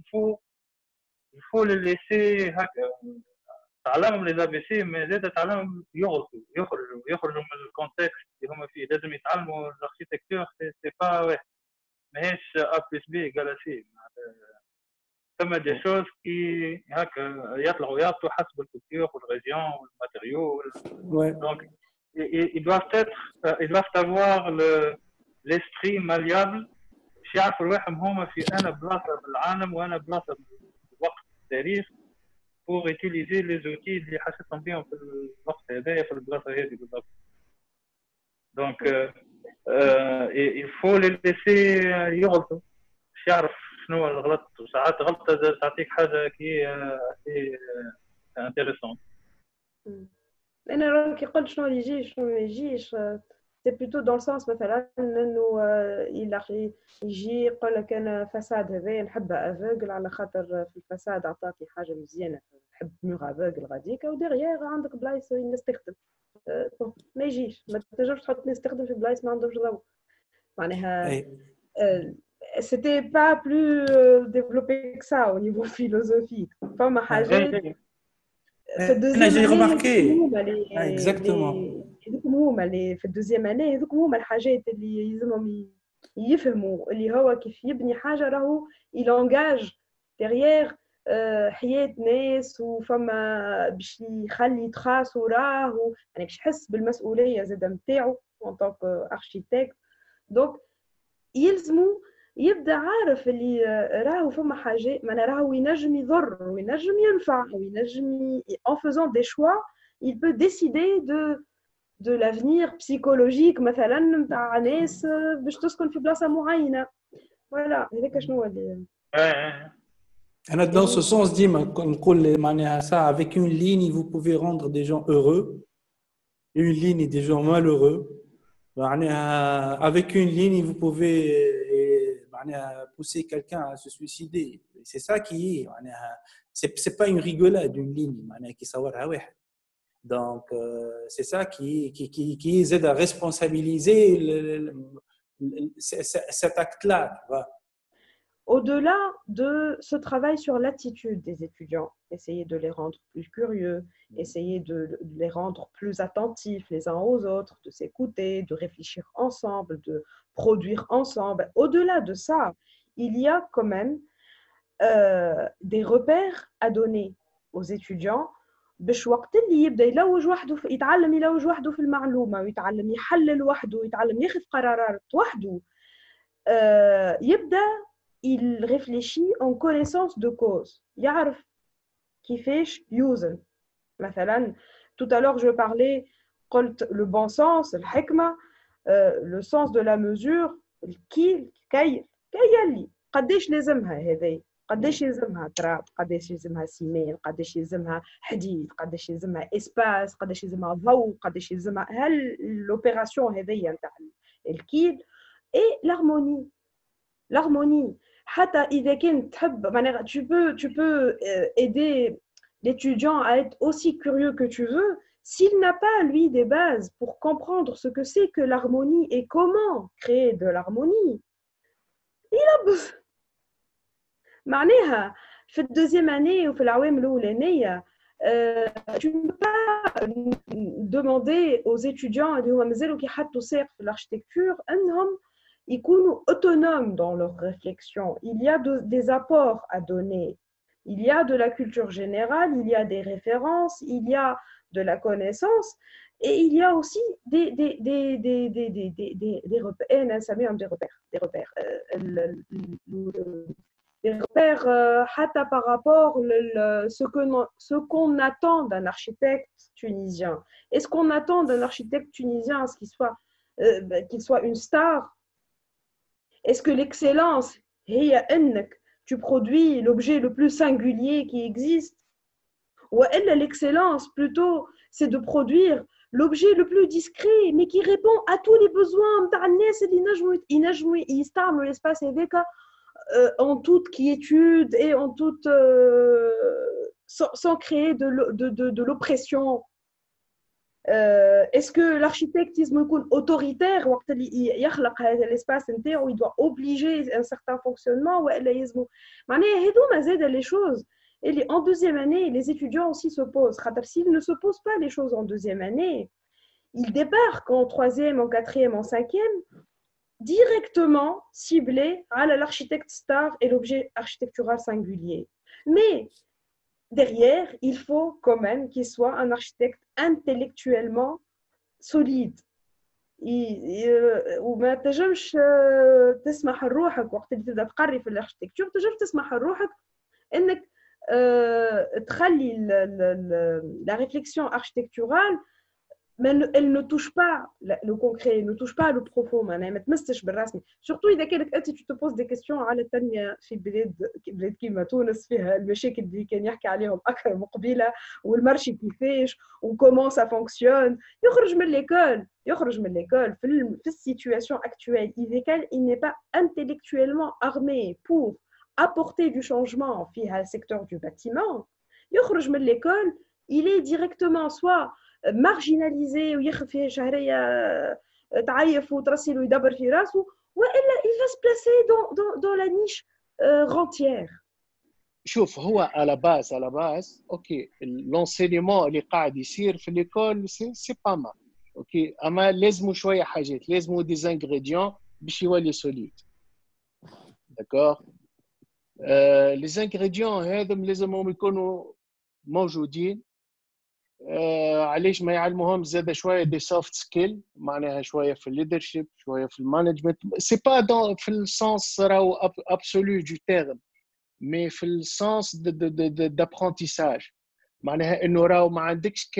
الفو اللي سي هكا تعلمهم لي زابي سي مي زاد تعلمهم يخرجوا من الكونتكست اللي هما فيه. لازم يتعلموا الاركتيكتور سي با واحد ماهيش ا بلس بي ايكال سي. ثم دي شوز كي هكا يطلعوا حسب الكولتور والريجيون والماتيريو. دونك ils doivent avoir l'esprit malléable باش يعرفوا الواحد هما في انا بلاصه بالعالم وانا بلاصه بالوقت التاريخ pour utiliser les outils اللي حسيتهم بهم في الوقت هذايا في البلاصه هذه بالضبط. دونك il faut les laisser يغلطوا باش يعرف شنو الغلط. وساعات غلطه تعطيك حاجه كي انتريسون. انا راكي قلت شنو اللي يجي شنو ما يجيش c'est plutôt dans le sens مثلا انه يجي يقول لك انا فساد هذا نحبها افوغل على خاطر في الفساد عطاتني حاجه مزيانه نحب ميغ افوغل غاديك وديغيغ عندك بلايص الناس تخدم ما يجيش ما تنجمش تحط ناس تخدم في بلايص ما عندهمش ضوء معناها c'était pas plus développé que ça au niveau philosophique فما حاجات في الدوزيام اني اكزاكتومون هذوك هما اللي في الدوزيام اني هذوك هما الحاجات اللي يلزمهم يفهموا اللي هو كيف يبني حاجه راهو يلونجاج ديغيير حياه ناس وفما باش يخلي تراس وراه يعني باش يحس بالمسؤوليه زاد نتاعو ان طونك اركيتكت دونك يلزموا يبدا عارف اللي راهو فما حاجه ما راهو ينجم يضر وينجم ينفع وينجم en faisant des choix il peut décider de l'avenir psychologique مثلا نتاع ناس باش تسكن في بلاصه معينه فوالا هذاك شنو اللي انا dans ce sens ديما نقول معناها ça avec une ligne vous pouvez rendre des gens heureux une ligne des gens malheureux معناها avec une ligne vous pouvez pousser quelqu'un à se suicider. C'est ça qui est. C'est pas une rigolade d'une ligne qui s'aura واحد. Donc c'est ça qui aide à responsabiliser cet acte-là. Au-delà de ce travail sur l'attitude des étudiants, essayer de les rendre plus curieux, essayer de les rendre plus attentifs les uns aux autres, de s'écouter, de réfléchir ensemble, de produire ensemble. Au-delà de ça, il y a quand même des repères à donner aux étudiants باش وقت اللي يبدا يلوج وحده يتعلم يلوج وحده في المعلومه ويتعلم يحلل وحده ويتعلم ياخذ قرارات وحده يبدا il réfléchit en connaissance de cause يعرف كيفاش يوزن مثلا tout à l'heure je parlais قلت le bon sens الحكمه le sens de la mesure الكيل كيل كيلي قداش لازمها هذه قداش يلزمها تراب قداش يلزمها سيمان قداش يلزمها حديد قداش يلزمها اسباس قداش يلزمها ضوء قداش يلزمها هل لوبيراسيون هذه نتاع الكيل et l'harmonie حتى إذا كنت تحب معناها tu peux aider l'étudiant à être aussi curieux que tu veux s'il n'a pas lui des bases pour comprendre ce que c'est que l'harmonie et comment créer de l'harmonie il a besoin معناها في الدوزيام اني وفي العوام الاولانيه tu ne peux pas demander aux étudiants اللي هما مازالوا كيحطوا ساق في l'architecture انهم يكونوا autonomes dans leur réflexion. Il y a des apports à donner. Il y a de la culture générale, il y a des références, il y a de la connaissance et il y a aussi des repères. Des repères par rapport à ce qu'on attend d'un architecte tunisien. Est-ce qu'on attend d'un architecte tunisien qu'il soit une star? Est-ce que l'excellence, tu produis l'objet le plus singulier qui existe? Ou l'excellence, plutôt, c'est de produire l'objet le plus discret, mais qui répond à tous les besoins l'espace avec en toute quiétude et en toute sans créer de l'oppression. Est-ce que l'architecte est autoritaire وقت اللي يخلق هذا l'espace نتاعو il doit obliger un certain fonctionnement ولا يلزمو معناها هذوما زاده les choses et en deuxième année les étudiants aussi se posent خاطر s'ils ne se posent pas les choses en deuxième année ils débarquent en troisième en quatrième en cinquième directement ciblés à l'architecte star et l'objet architectural singulier mais derrière, il faut quand même qu'il soit un architecte intellectuellement solide. وما تنجمش تسمح لروحك وقت اللي تبدا تقري في الاركتيكتور تنجم تسمح لروحك انك تخلي la réflexion architecturale mais elle ne touche pas le concret, ne touche pas le profond. ما تمسش بالرسمي. Surtout إذا كانك أنت tu te poses des questions على التنمية في بلاد كيما تونس فيها المشاكل اللي كان يحكي عليهم أكرم قبيلة والمارشي كيفاش وكومون ça fonctionne. يخرج من l'école في situation actuelle إذا il n'est pas intellectuellement armé pour apporter du changement في le secteur du bâtiment. يخرج من l'école, il est directement soit marginalisé وياخذ فيه شهريه تعيف وترسل ويدبر في راسه والا il va se placer dans la niche rentière. شوف هو على باز اوكي l'enseignement اللي قاعد يصير في ليكول سي با مال اوكي اما لازموا شويه حاجات لازموا دي زانغريديون باش يولي سوليد داكور لي زانغريديون هذم لازمهم يكونوا موجودين علاش ما يعلموهم زاد شويه دي سوفت سكيل معناها شويه في الليدرشيب شويه في المانجمنت سي با في السونس راهو ابسولو دو تيرم مي في السونس دابرونتيساج معناها انه راهو ما عندكش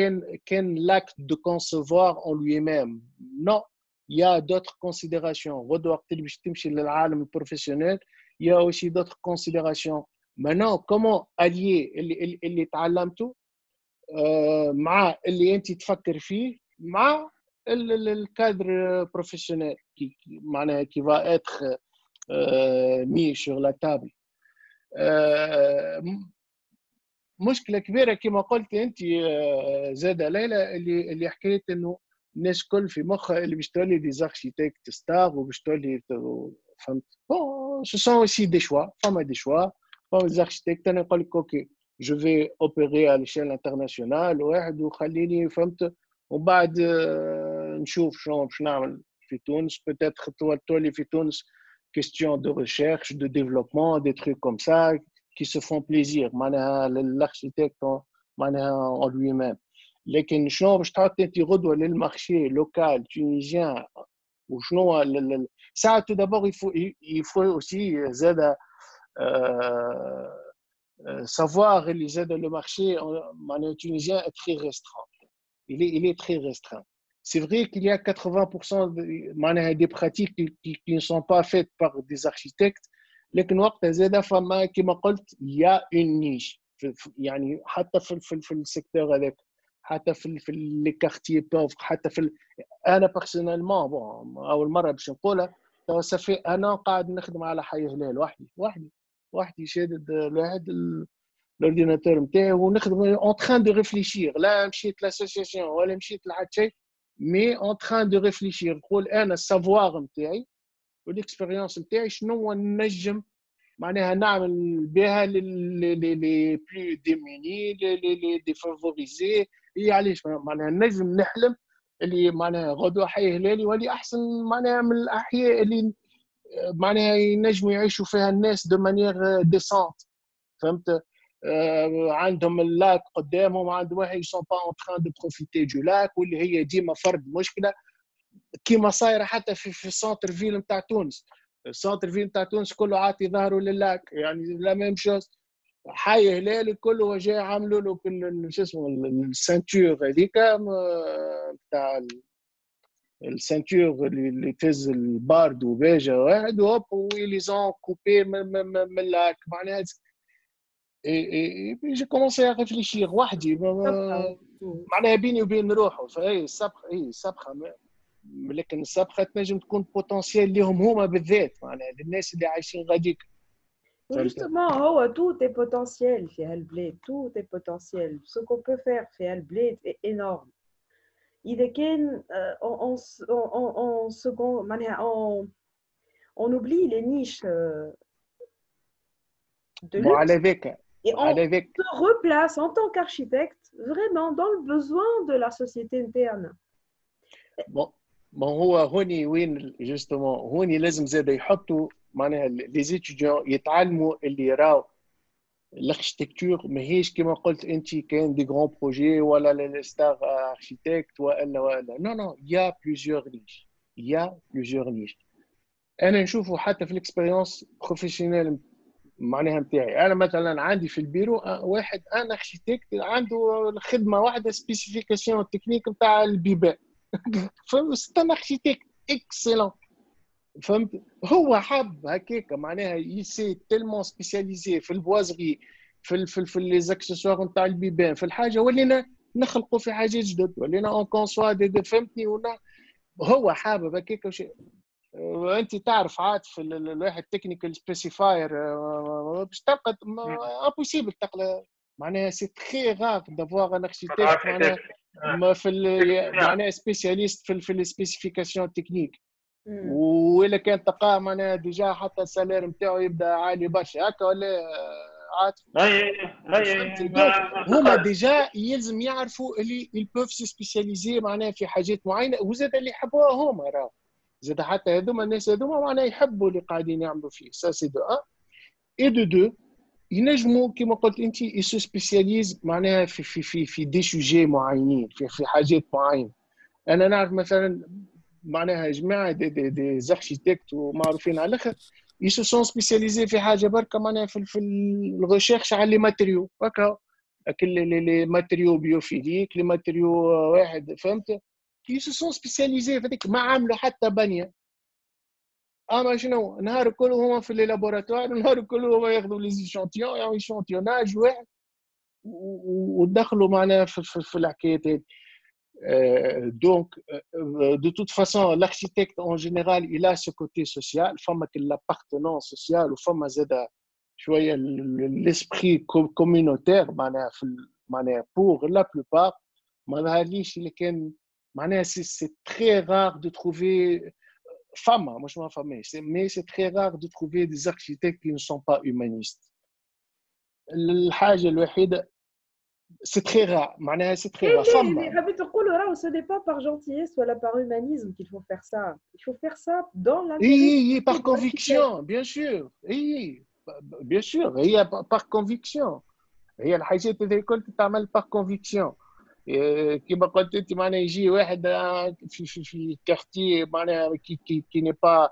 كان لاكت دو كونسيفوار اون لوي ميم نو يا دوتر كونسيديراسيون غدوه وقت اللي باش تمشي للعالم البروفيسيونيل يا اوسي دوتر كونسيديراسيون مانو كومون اليي اللي تعلمته مع اللي انت تفكر فيه مع الكادر بروفيسيونيل معناها كي va être mis sur la table مشكله كبيره كما قلت انت زاده ليلى اللي حكيت انه الناس كل في مخها اللي باش تولي دي زاركتيكت ستار وباش تولي فهمت بون سو سون اوسي دي شوا فما دي شوا فما دي زاركتيكت انا نقول لك اوكي je vais opérer à l'échelle internationale واحد وخليني فهمت ومن بعد نشوف شنو باش نعمل في تونس peut-être تولي في تونس question de recherche de développement des trucs comme ça qui se font plaisir معناها l'architecte معناها en lui-même لكن شنو باش تحط انت غدوه للمارشي لوكال تونيزيان وشنو ساعه tout d'abord il faut aussi زاد savoir le marché tunisien est très restreint. Il est très restreint. C'est vrai qu'il y a 80% des pratiques qui ne sont pas faites par des architectes. لكن وقت زاد فما كما قلت il y a une niche. يعني حتى في السيكتور هذاك حتى في لي كارتيي بوفر حتى انا بيرسونيلمون بون اول مره باش نقولها صافي انا قاعد نخدم على حي هلال وحدي شادد الواحد الاورديناتور نتاعي ونخدم اون تران دو ريفليشير لا مشيت لاسوسياسيون ولا مشيت لحد شيء مي اون تران دو ريفليشير نقول انا السافوار نتاعي والاكسبيريونس نتاعي شنو نجم معناها نعمل بها لي بلو ديميني لي ديفافوريزي هي علاش معناها نجم نحلم اللي معناها غدوه حي هلالي يولي احسن معناها من الاحياء اللي معناها ينجموا يعيشوا فيها الناس دو مانيير ديسونت فهمت عندهم اللاك قدامهم عندهم واحد يسون با اون تران دو بروفيتي دو لاك واللي هي ديما فرد مشكله كيما صايره حتى في السونتر فيل نتاع تونس السونتر فيل نتاع تونس كله عاطي ظهره للاك يعني لا ميم شوز حي هلالي كله جاي عاملوا له شو اسمه السانتور هذيك نتاع السانتور اللي تهز البارد وباجه واحد وهوب ويلي زون كوبي من اللاك معناها جي كومونسي ا ريفليشير وحدي معناها بيني وبين روحه فهي السبخه لكن السبخه تنجم تكون بوتنسيال ليهم هما بالذات معناها للناس اللي عايشين غاديك Justement, tout est potentiel في هالبلاد tout est potentiel ce qu'on peut faire في هالبلاد est énorme إذا كان on oublie les niches de luxe et on se replace en tant qu'architecte vraiment dans le besoin de la société interne. ما هو هوني وين جوستومون هوني لازم زاد يحطوا معناها لي زيتيديون يتعلموا اللي راو الاركتيكتور ماهيش كما قلت انت كاين دي غران بروجي ولا لي ستار اركتيكت ولا نو يا بليزيور نيش انا نشوفوا حتى في الاكسبيريونس بروفيسيونيل معناها نتاعي. انا مثلا عندي في البيرو واحد انا اركيتكت عنده خدمه واحده سبيسيفيكاسيون تكنيك نتاع البيبان. فهمت؟ انا اركيتكت اكسلون. فهمت؟ هو حب هكاك معناها يسي تيلمون سبيسياليزي في البوازغي في لي زاكسسوار نتاع البيبان في الحاجه، ولينا نخلقوا في حاجات جدد، ولينا اون كونسوا فهمتني. ولا هو حابب هكاك شيء. انت تعرف عاد في الواحد تكنيكال سبيسيفاير باش تلقى امبوسيبل تلقى معناها سي تري غاف دافوار ان اركيتكت معناها معناها سبيسياليست في السبيسيفيكاسيون تكنيك. وإلا كان تلقاه معناها ديجا حتى السالير نتاعو يبدا عالي برشا هكا ولا عاد. هما ديجا يلزم يعرفوا اللي يبوف سي سبيسياليزي معناها في حاجات معينه، وزاد اللي يحبوها هما راه زاد حتى هذوما الناس هذوما معناها يحبوا اللي قاعدين يعملوا فيه. سا سي دو ان اي دو دو ينجموا كما قلت انت يسو سبيسياليز معناها في دي سوجي معينين في حاجات معينه. انا نعرف مثلا معناها جماعه دي زاركتيكت ومعروفين على الاخر يسو سون سبيسياليزي في حاجه بركه معناها في الريشيرش على لي ماتريو هكا لي ماتريو بيوفيليك لي ماتريو واحد فهمت. يسو سون سبيسياليزي في هذيك ما عملوا حتى بنيه. اما شنو نهار كله هما في لي لابوراتوار، نهار كله هما ياخذوا لي زيشونتيون يعني ايشونتيوناج واحد ودخلوا معنا في الحكايات هذه. Donc, de toute façon, l'architecte en général, il a ce côté social, femme que l'appartenance sociale, ou femme l'esprit communautaire, pour la plupart, c'est très rare de trouver femme, moi je m'en femme, mais c'est très rare de trouver des architectes qui ne sont pas humanistes. الحاجة الوحيدة c'est très rare. C'est très rare. Ce n'est pas par gentillesse ou par humanisme qu'il faut faire ça. Il faut faire ça dans l'intérêt. Oui, par conviction, bien sûr. Oui, bien sûr. Il y a par conviction. Il y a الحاجات هذه الكل تتعمل par conviction. كما قلت انت معناها يجي واحد في كارتيه معناها qui n'est pas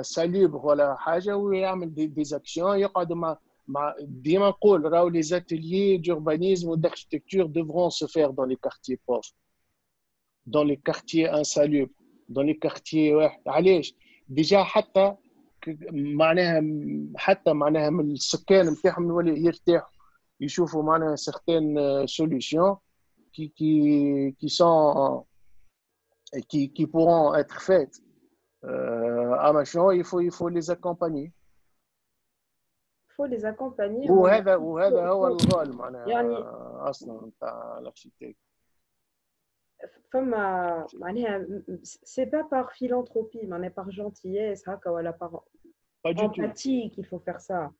salubre ولا حاجه ويعمل des actions يقعد ديما نقول راهو les ateliers d'urbanisme ou d'architecture devront se faire dans les quartiers pauvres, dans les quartiers insalubres, dans les quartiers واحد. علاش؟ ديجا حتى معناها من السكان نتاعهم يولي يرتاحوا يشوفوا معناها certaines solutions qui pourront être faites. Il faut les accompagner. faut les accompagner. وهذا هو الغال معناها يعني اصلا نتاع الاركيتكت. فما معناها c'est pas par philanthropie معناها par gentillesse هكا ولا par empathie qu'il faut faire ça.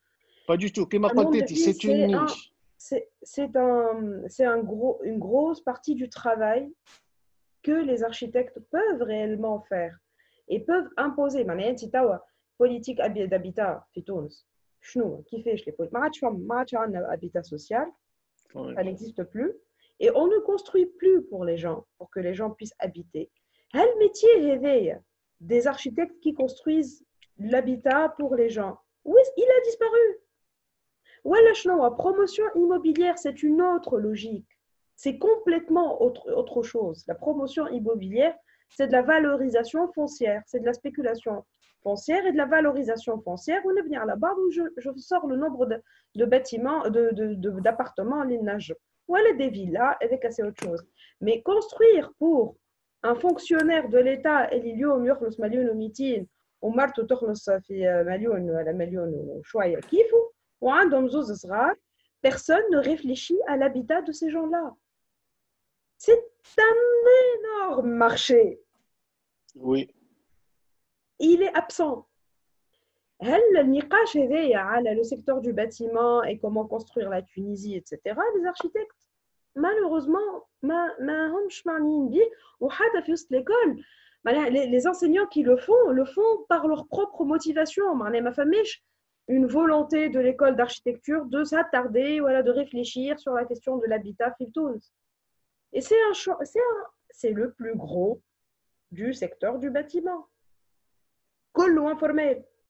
Pas du tout. كما قلت انت c'est une niche. C'est une grosse partie du travail que les architectes peuvent réellement faire et peuvent imposer. معناها انت توا politique d'habitat في تونس شنو كيفاش لي بوينت ما عادش عندنا habitat social, ça n'existe plus et on ne construit plus pour les gens, pour que les gens puissent habiter. هل métier هذايا des architectes qui construisent l'habitat pour les gens, où il a disparu. ولا شنو promotion immobilière, c'est une autre logique, c'est complètement autre chose. La promotion immobilière, c'est de la valorisation foncière, c'est de la spéculation foncière et de la valorisation foncière. On est venu à la barre où je sors le nombre de bâtiments, d'appartements en lignage. Voilà des villas, avec assez autre chose. Mais construire pour un fonctionnaire de l'État, اليوم يخلص مليون و200 ومرته تخلص في مليون ولا مليون وشوية كيفو وعندهم زوز صغار, personne ne réfléchit à l'habitat de ces gens-là. C'est un énorme marché. Oui. Il est absent. هل النقاش هذايا على le secteur du bâtiment et comment construire la Tunisie, etc. Les architectes, malheureusement, ما همش معنيين بيه. وحتى في وسط l'école, les enseignants qui le font par leur propre motivation. ما فماش une volonté de l'école d'architecture de s'attarder, voilà, de réfléchir sur la question de l'habitat في تونس. Et c'est le plus gros du secteur du bâtiment. كله informel.